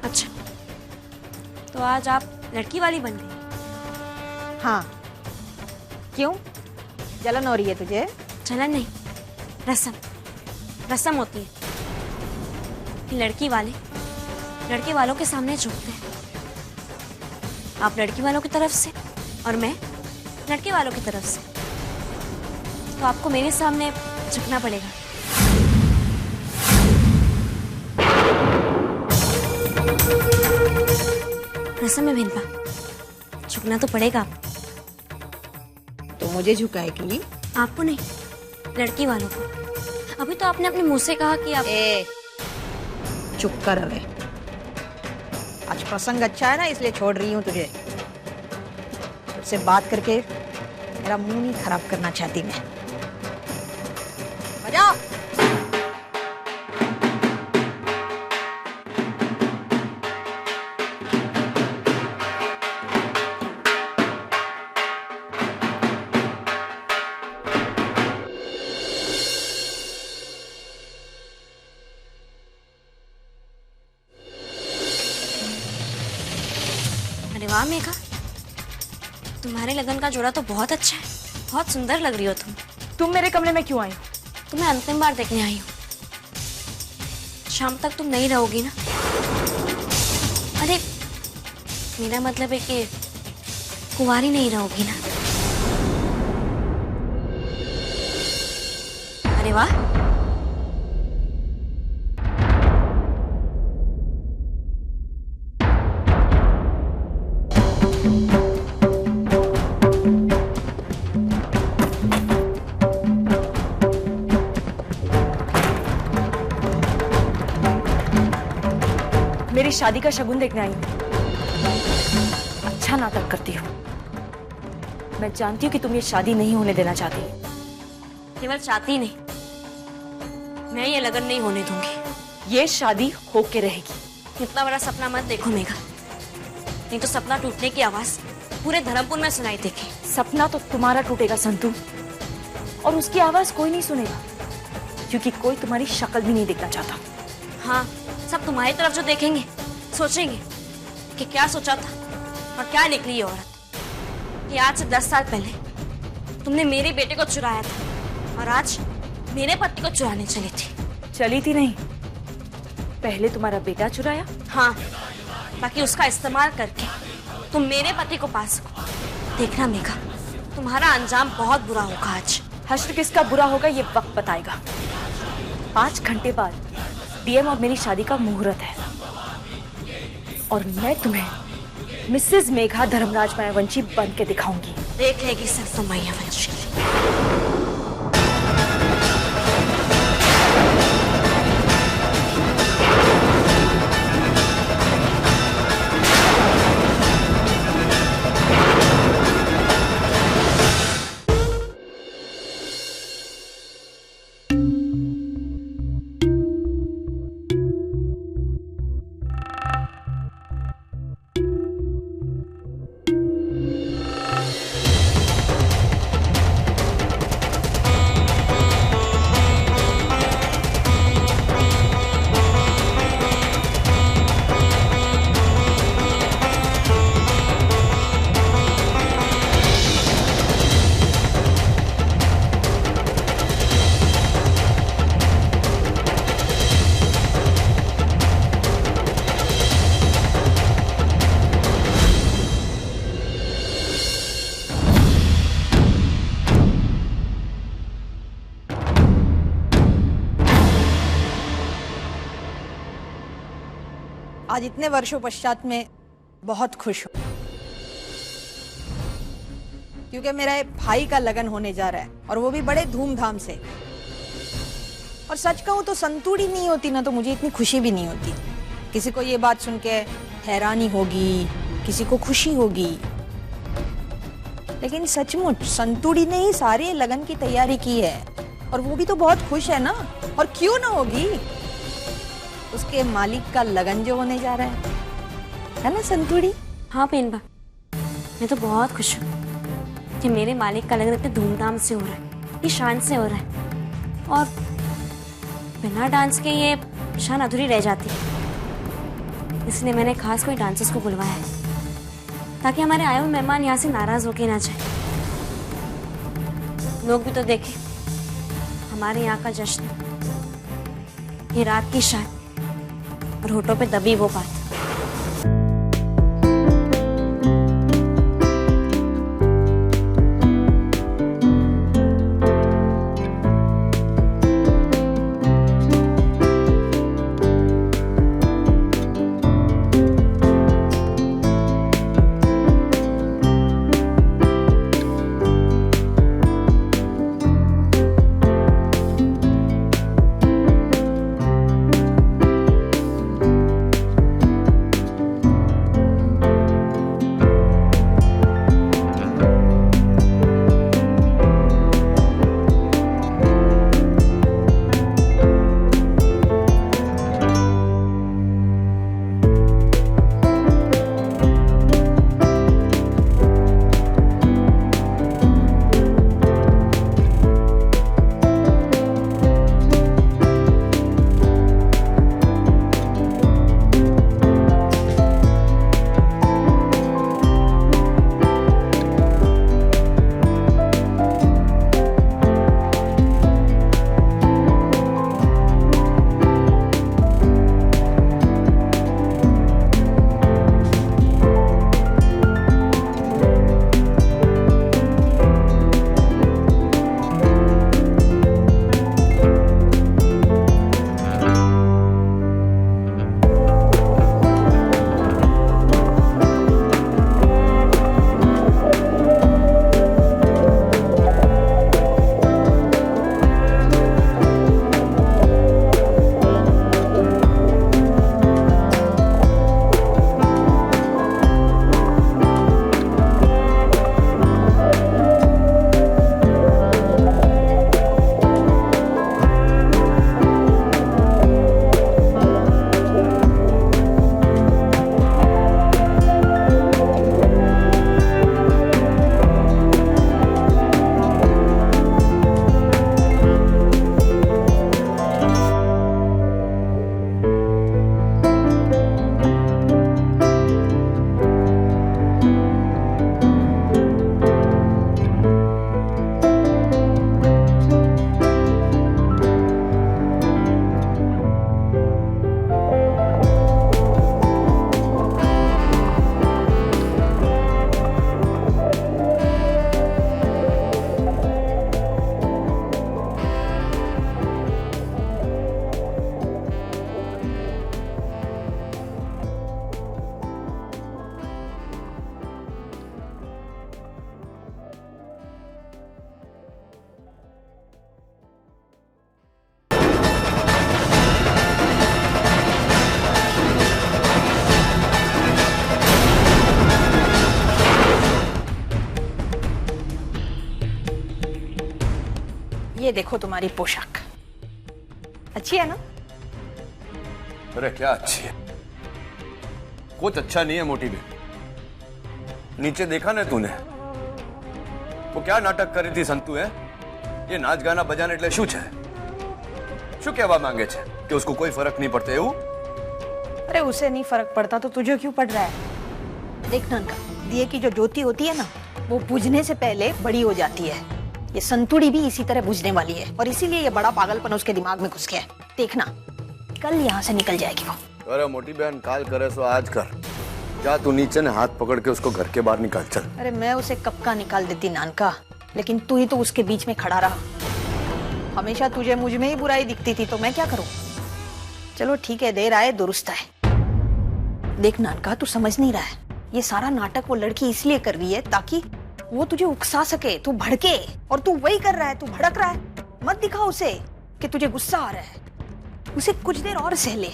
अच्छा, तो आज आप लड़की वाली बन गई?
हाँ, क्यों? जलन हो रही है तुझे?
जलन नहीं, रस्म रस्म होती है कि लड़की वाले लड़के वालों के सामने झुकते हैं। आप लड़की वालों की तरफ से और मैं लड़के वालों की तरफ से, तो आपको मेरे सामने झुकना पड़ेगा। रस्म में भिनपा, झुकना तो पड़ेगा आपको।
तो मुझे झुकाएगी?
आपको नहीं, लड़की वालों को। अभी तो आपने अपने मुंह से कहा कि आप
चुप कर रहे। आज प्रसंग अच्छा है ना, इसलिए छोड़ रही हूँ तुझे। तुझसे बात करके मेरा मुंह नहीं खराब करना चाहती मैं। बजा।
अरे वाह मेघा, तुम्हारे लगन का जोड़ा तो बहुत अच्छा है, बहुत सुंदर लग रही हो तुम।
तुम मेरे कमरे में क्यों आई हो?
तुम्हें अंतिम बार देखने आई हूँ। शाम तक तुम नहीं रहोगी ना? अरे मेरा मतलब है कि कुंवारी नहीं रहोगी ना? अरे वाह,
मेरी शादी का शगुन देखने आई हूँ। अच्छा नाटक करती हो। मैं जानती हूँ कि तुम ये शादी नहीं होने देना चाहती।
केवल चाहती नहीं, मैं ये लगन नहीं होने दूंगी।
ये शादी होके रहेगी।
इतना बड़ा सपना मत देखो मेघा, नहीं तो सपना टूटने की आवाज पूरे धर्मपुर में सुनाई देगी।
सपना तो तुम्हारा टूटेगा संतू, और उसकी आवाज कोई नहीं सुनेगा, क्योंकि कोई तुम्हारी शक्ल भी नहीं देखना चाहता।
हाँ, सब तुम्हारी तरफ जो देखेंगे सोचेंगे कि क्या सोचा था, और क्या निकली ये औरत कि आज से 10 साल पहले तुमने मेरे बेटे को चुराया था और आज मेरे पति को चुराने चली थी।
चली थी नहीं, पहले तुम्हारा बेटा चुराया।
हाँ, ताकि उसका इस्तेमाल करके तुम मेरे पति को पा सको। देखना मेघा, तुम्हारा अंजाम बहुत बुरा होगा आज।
हश्र किसका बुरा होगा ये वक्त बताएगा। 5 घंटे बाद डीएम और मेरी शादी का मुहूर्त है और मैं तुम्हें मिसेस मेघा धर्मराज मायावंशी बन के दिखाऊंगी।
देख लेगी संतु मायावंशी।
आज इतने वर्षों पश्चात में बहुत खुश हूँ क्योंकि मेरा एक भाई का लगन होने जा रहा है और वो भी बड़े धूमधाम से। और सच कहूँ तो संतूड़ी नहीं होती ना तो मुझे इतनी खुशी भी नहीं होती। किसी को ये बात सुन के हैरानी होगी, किसी को खुशी होगी, लेकिन सचमुच संतूड़ी ने ही सारे लगन की तैयारी की है और वो भी तो बहुत खुश है ना। और क्यों ना होगी, उसके मालिक का लगन जो होने जा रहा है ना संतूड़ी।
हाँ पेनबा, मैं तो बहुत खुश हूँ कि मेरे मालिक का लगन इतने धूमधाम से हो रहा है, ये शान से हो रहा है और बिना डांस के ये शान अधूरी रह जाती है। इसलिए मैंने खास कोई डांसर्स को बुलवाया है ताकि हमारे आए हुए मेहमान यहाँ से नाराज होके ना जाए। लोग भी तो देखें हमारे यहाँ का जश्न, ये रात की शान और होठों पे दबी वो बात।
ये देखो तुम्हारी पोशाक अच्छी है ना?
अरे क्या अच्छी है, कुछ अच्छा नहीं है मोटी बहन। नीचे देखा ना तूने, वो क्या नाटक कर रही थी संतु है? ये नाच गाना बजाने એટલે શું છે? શું કહેવા માંગે છે कि उसको कोई फर्क नहीं पड़ता એવું?
अरे उसे नहीं फर्क पड़ता तो तुझे क्यों पड़ रहा है? देख ननका, दिए की जो ज्योति होती है ना, वो बुझने से पहले बड़ी हो जाती है। ये संतुड़ी भी इसी तरह बुझने वाली है और इसीलिए ये बड़ा पागलपन उसके दिमाग में घुस गया है। देखना कल यहाँ से निकल जाएगी वो।
अरे मोटी बहन, काल करे सो आज कर। जा तू नीचे ने हाथ पकड़ के उसको घर के बाहर निकाल चल।
अरे मैं उसे कब का निकाल देती नानका, लेकिन तू ही तो उसके बीच में खड़ा रहा। हमेशा तुझे मुझ में ही बुराई दिखती थी तो मैं क्या करूं? चलो ठीक है, देर आए दुरुस्त आए। देख नानका, तू समझ नहीं रहा है, ये सारा नाटक वो लड़की इसलिए कर रही है ताकि वो तुझे उकसा सके, तू भड़के, और तू वही कर रहा है, तू भड़क रहा है। मत दिखा उसे कि तुझे गुस्सा आ रहा है, उसे कुछ देर और सह ले।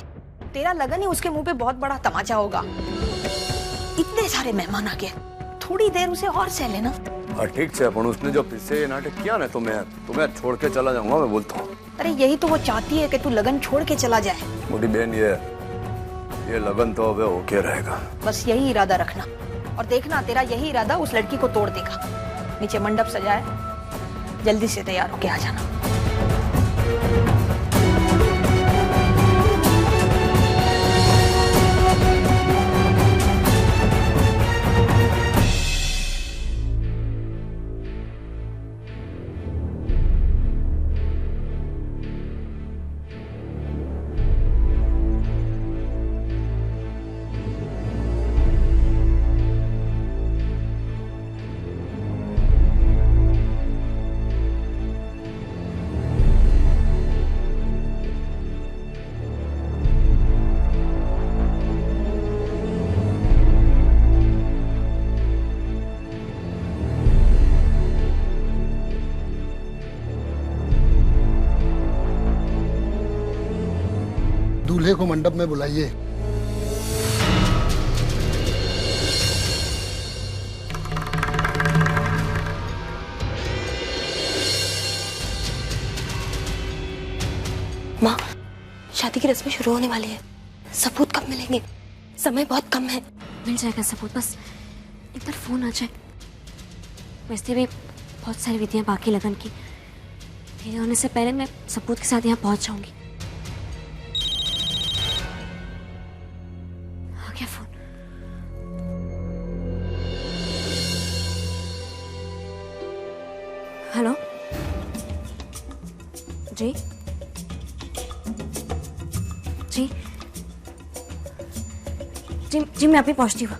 तेरा लगन ही उसके मुंह पे बहुत बड़ा तमाचा होगा। इतने सारे मेहमान आ गए, थोड़ी देर उसे और सह लेना।
ठीक है, पर उसने जो फिर से नाटक किया ना तो मैं तुम्हें छोड़ के चला जाऊंगा, मैं बोलता हूँ।
अरे यही तो वो चाहती है कि तू लगन छोड़ के चला जाए।
मोटी बहन, ये लगन तो अब होके रहेगा।
बस यही इरादा रखना और देखना तेरा यही इरादा उस लड़की को तोड़ देगा। नीचे मंडप सजाए, जल्दी से तैयार होके आ जाना।
दूल्हे को मंडप में बुलाइए।
माँ, शादी की रस्में शुरू होने वाली है। सबूत कब मिलेंगे? समय बहुत कम है। मिल जाएगा सबूत, बस एक बार फोन आ जाए। वैसे भी बहुत सारी विधियां बाकी लगन की, मेरे होने से पहले मैं सबूत के साथ यहाँ पहुंच जाऊंगी। आ गया फोन। हेलो जी जी जी जी, मैं अभी पहुंचती हूँ।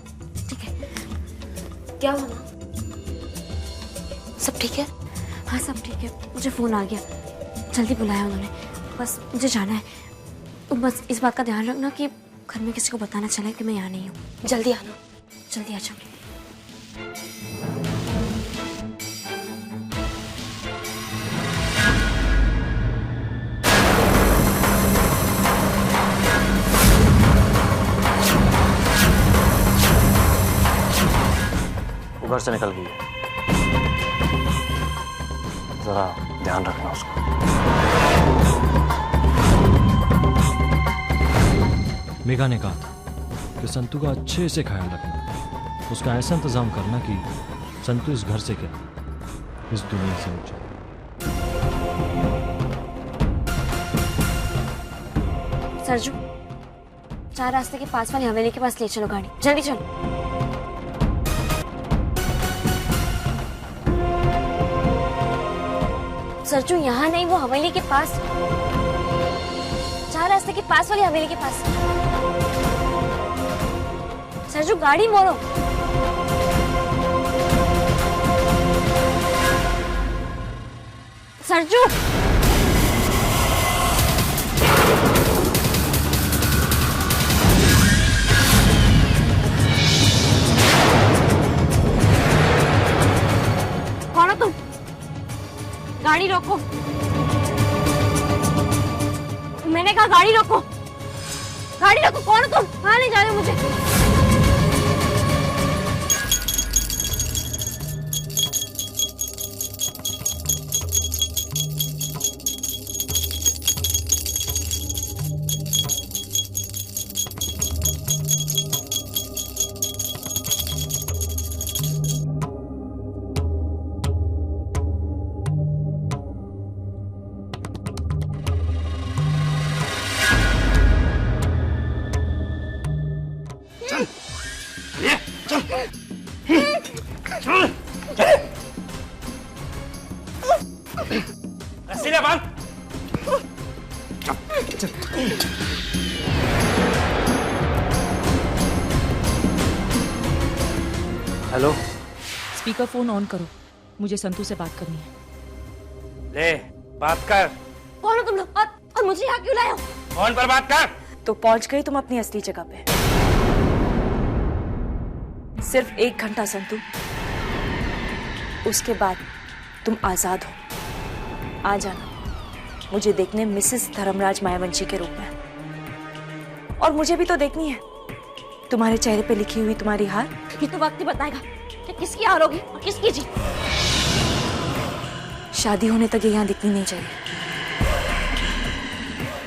ठीक है, क्या हुआ ना? सब ठीक है? हाँ सब ठीक है, मुझे फ़ोन आ गया, जल्दी बुलाया उन्होंने। बस मुझे जाना है, तो बस इस बात का ध्यान रखना कि घर में किसी को बताना चले कि मैं यहाँ नहीं हूँ। जल्दी आना, जल्दी आ जाऊँगी।
घर से निकल गई है, जरा ध्यान रखना उसका।
मेघा ने कहा था कि संतु का अच्छे से ख्याल रखना, उसका ऐसा इंतजाम करना कि संतु इस घर से क्या इस दुनिया से उठ जाए।
सरजू, 4 रास्ते के पास वाली हवेली के पास ले चलो गाड़ी, जल्दी चलो। सरजू, यहाँ नहीं, वो हवेली के पास, 4 रास्ते के पास वाली हवेली के पास। सरजू, गाड़ी मोड़ो। सरजू, कौन हो तुम? गाड़ी रोको, मैंने कहा गाड़ी रोको, गाड़ी रोको। कौन हो तुम? कहाँ ले जा रहे हो मुझे?
सीधे बांध।
हेलो, स्पीकर फोन ऑन करो, मुझे संतू से बात करनी है।
ले बात कर।
कौन हो तुम लोग और मुझे यहाँ क्यों लाए हो?
फोन पर बात कर।
तो पहुंच गई तुम अपनी असली जगह पे। सिर्फ 1 घंटा संतू, उसके बाद तुम आजाद हो। आ जाना मुझे देखने मिसेस धर्मराज मायावंशी के रूप में। और मुझे भी तो देखनी है तुम्हारे चेहरे पे लिखी हुई तुम्हारी हार। ये तो वक्त ही बताएगा कि किसकी हार होगी और किसकी जीत। शादी होने तक ये यहाँ दिखनी नहीं चाहिए।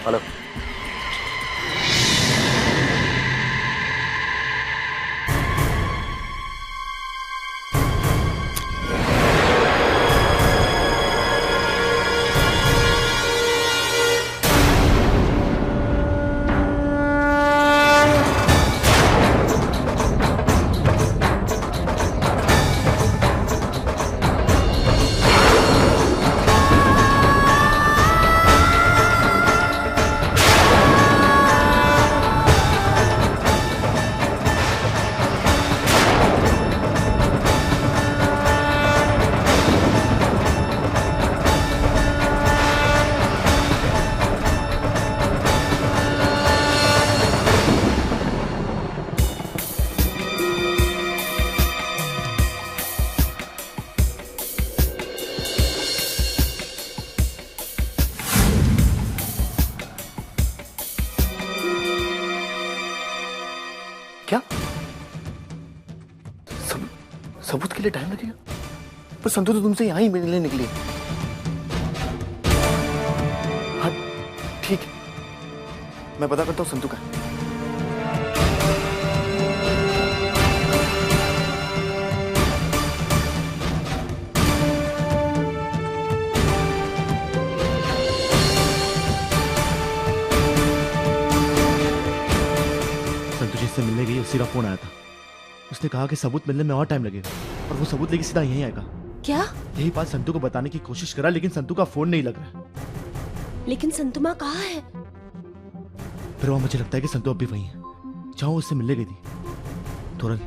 हेलो, क्या सबूत के लिए टाइम लगेगा? पर संतू तो तुमसे यहाँ ही मिलने निकली। हाँ ठीक है, मैं पता करता हूँ संतू का। संतू जिससे मिलने गई उसी का फोन आया था। उसने कहा कि सबूत मिलने में और टाइम लगेगा और वो सबूत लेके सीधा यहीं आएगा।
क्या?
यही बात संतू को बताने की कोशिश करा, लेकिन संतू का फोन नहीं लग रहा।
लेकिन संतू माँ कहाँ है?
फिर वहां मुझे लगता है कि संतू अब भी वहीं है जहां उससे मिलने गई थी। तोरल,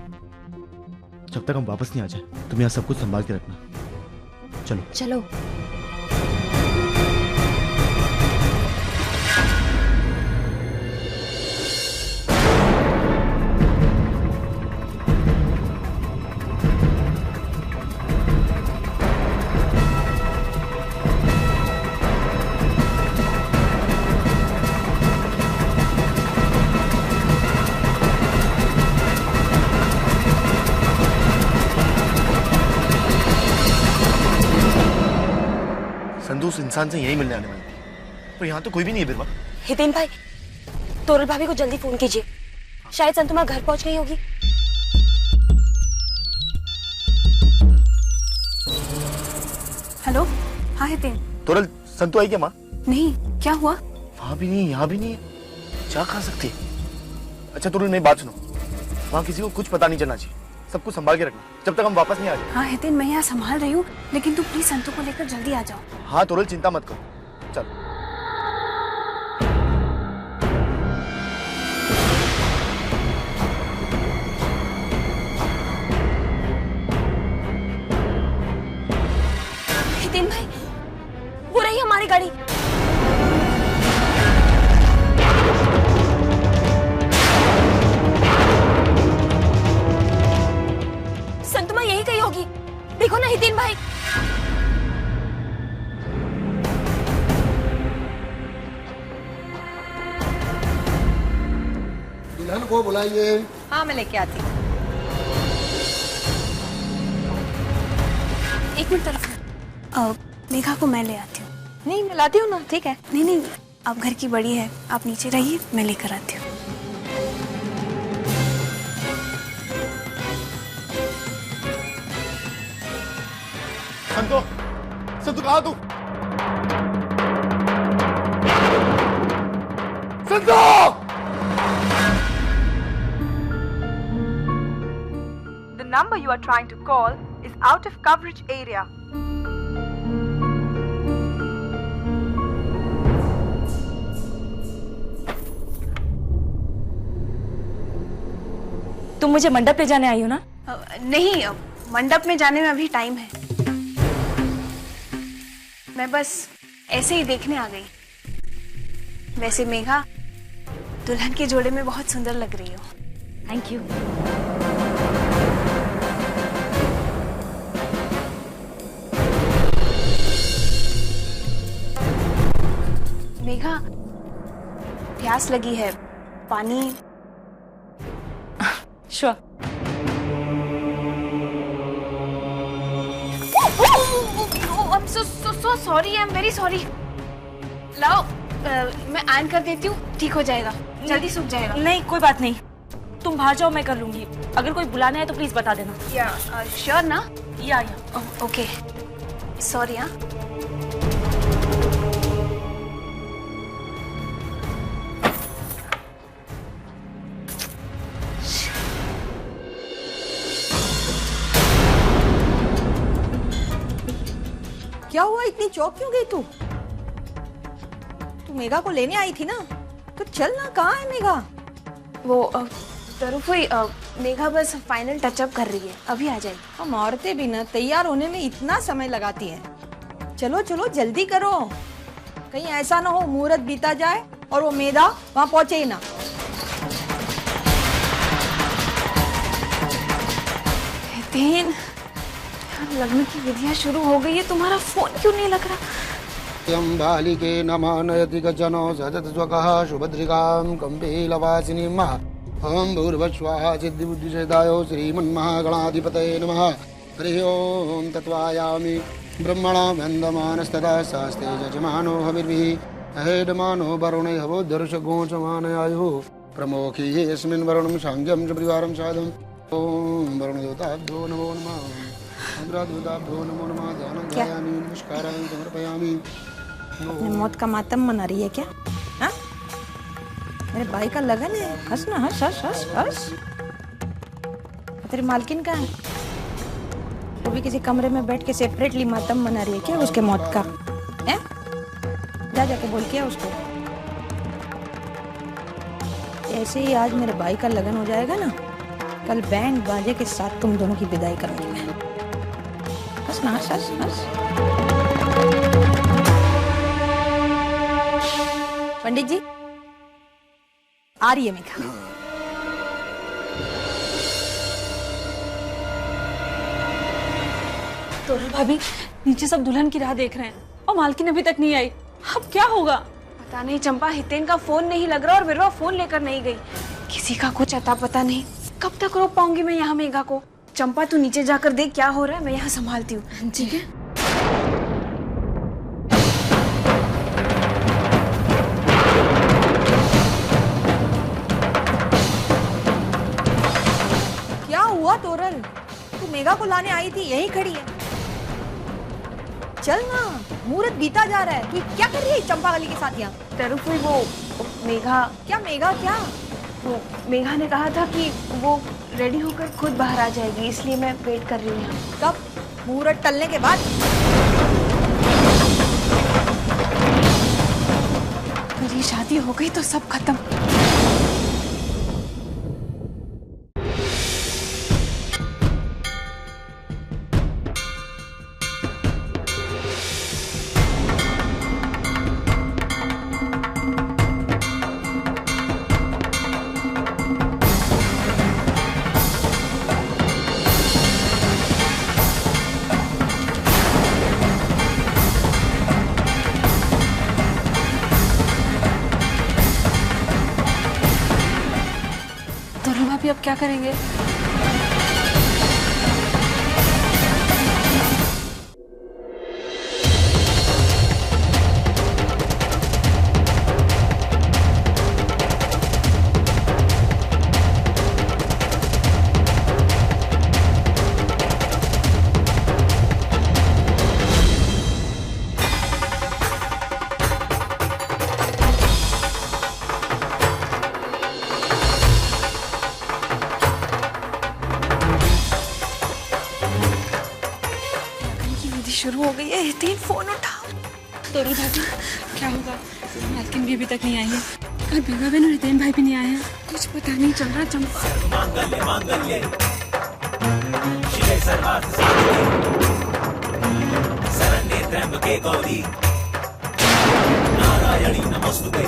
जब तक हम वापस नहीं आ जाए तुम यहाँ सब कुछ संभाल के रखना। चलो
चलो।
संतू उस इंसान से यही मिलने आने वाली थी, पर यहाँ तो कोई भी नहीं है। बिरवा,
हितेन भाई, तोरल भाभी को जल्दी फोन कीजिए, शायद संतू माँ घर पहुंच गई होगी।
हेलो, हाँ हितेन।
तोरल, संतू आई क्या माँ?
नहीं, क्या हुआ?
वहां भी नहीं, यहाँ भी नहीं है। क्या खा सकती है? अच्छा तोरल, मेरी बात सुनो, वहां किसी को कुछ पता नहीं चलना चाहिए। सब कुछ संभाल के रखना जब तक हम वापस नहीं आ जाए।
हाँ हितेन, मैं यहाँ संभाल रही हूँ, लेकिन तू प्लीज संतू को लेकर जल्दी आ जाओ।
हाँ तोरल, चिंता मत करो। चल।
हितेन भाई, वो रही हमारी गाड़ी। संतु माँ यही कही होगी, देखो ना हितेन भाई।
दुल्हन को बुलाइए।
हाँ मैं लेके आती हूँ।
एक मिनट तरफ, मेघा को मैं ले आती हूँ।
नहीं, मैं लाती हूँ ना, ठीक है।
नहीं नहीं, आप घर की बड़ी है, आप नीचे रहिए, मैं लेकर आती हूँ।
संतो, संतो कहाँ तू? संतो!
The number you are trying to call is out of coverage area.
तुम मुझे मंडप ले जाने आई हो ना?
नहीं, मंडप में जाने में अभी टाइम है। मैं बस ऐसे ही देखने आ गई। वैसे मेघा, दुल्हन के जोड़े में बहुत सुंदर लग रही हो।
Thank you.
मेघा, प्यास लगी है, पानी?
Sure.
so sorry, I'm very sorry. लाओ, मैं आयरन कर देती हूँ, ठीक हो जाएगा, जल्दी सूख जाएगा।
नहीं, कोई बात नहीं, तुम बाहर जाओ, मैं कर लूंगी। अगर कोई बुलाना है तो प्लीज बता देना।
या श्योर ना?
या
ओके, सॉरी। हाँ,
क्या हुआ, इतनी चौक क्यों गई तू? मेघा को लेने आई थी ना, तो चल ना, कहाँ है मेघा?
वो तरुफई, मेघा बस फाइनल टचअप कर रही है, अभी आ जाएगी।
हम औरतें भी ना तैयार होने में इतना समय लगाती हैं। चलो चलो जल्दी करो, कहीं ऐसा ना हो मुहूर्त बीता जाए और वो मेघा वहाँ पहुंचे ही ना।
लग्न की विधियां शुरू हो गई है, तुम्हारा फोन क्यों नहीं लग रहा?
यं बालिके नमः नयति गजनो सदत स्वकः सुभद्रिकां कम्पीलवासिनीं ओं भूर्भुवस्वाः सिद्धिबुद्धिसेदाय श्रीमन्महागणाधिपतये नमः। हरिः ओं तत्त्वायामि ब्रह्मणा वन्दमानस्तदा शास्ते यजमानो हविर्भिः अहेडमानो वरुणे हवोद्धर्षगोचमानयायुः प्रमोखी यस्मिन् वरुणं सांख्यं च परिवारं साधुम् ॐ वरुणदेवताभ्यो नमो नमः।
अपने मौत का मातम मना रही है क्या? हा? मेरे भाई का लगन है, हंस ना, हंस हंस हंस हंस। तेरी मालकिन का है, वो भी किसी कमरे में बैठ के सेपरेटली मातम मना रही है क्या उसके मौत का? है? जा जाके बोल के उसको। ऐसे ही आज मेरे भाई का लगन हो जाएगा ना, कल बैंड बाजे के साथ तुम दोनों की विदाई करूंगी मैं। हंस ना, हंस हंस हंस। पंडित जी, आ रही है मेघा।
तो भाभी, नीचे सब दुल्हन की राह देख रहे हैं और मालकिन अभी तक नहीं आई। अब क्या होगा? पता नहीं चंपा, हितेन का फोन नहीं लग रहा और विरवा फोन लेकर नहीं गई। किसी का कुछ अता पता नहीं। कब तक रोक पाऊंगी मैं यहाँ मेघा को? चंपा, तू नीचे जाकर देख क्या हो रहा है, मैं यहाँ संभालती हूँ, ठीक है?
क्या हुआ तोरल? तू मेघा को लाने आई थी, यहीं खड़ी है। चल ना, मुहूर्त बीता जा रहा है। तू क्या कर रही है चंपा वाली के साथ यहाँ?
तरुफई, वो मेघा।
क्या मेघा? क्या
वो मेघा ने कहा था कि वो रेडी होकर खुद बाहर आ जाएगी, इसलिए मैं वेट कर रही हूँ।
कब? मुहूर्त टलने के बाद?
मेरी शादी हो गई तो सब खत्म। अब क्या करेंगे? शुरू हो गई है। हितेन, फोन उठाओ।
तोरू भाभी, क्या होगा? मालकिन भी अभी तक नहीं आई है और बेगा बहन और हितेन भाई भी नहीं आए हैं।
कुछ पता नहीं चल रहा चंपा।
मांगल्ये मांगल्ये शिवे सर्वार्थ साधिके शरण्ये त्र्यंबके गौरी नारायणी नमोस्तुते।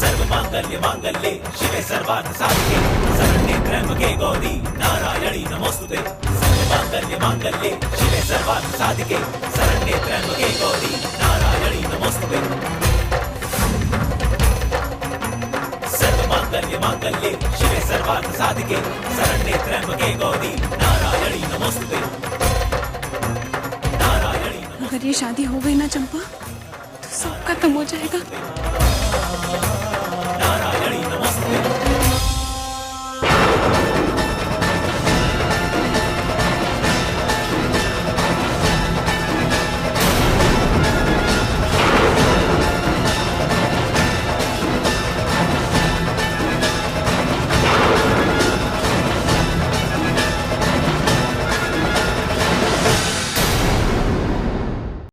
सर्व मांगल्ये मांगल्ये शिवे सर्वार्थ साधिके शरण्ये त्र्यंबके गौरी नारायणी नमोस्तुते। सर्व मांगल्ये मांगल्ये शिवे सर्वार्थ साधिके शरण्ये त्र्यंबके गौरी नारायणी नमोस्तुते। सर्व मांगल्ये मांगल्ये शिवे सर्वार्थ साधिके शरण्ये त्र्यंबके गौरी नारायणी नमोस्तुते।
अगर ये शादी हो गई ना चंपा तो सब खत्म हो जाएगा।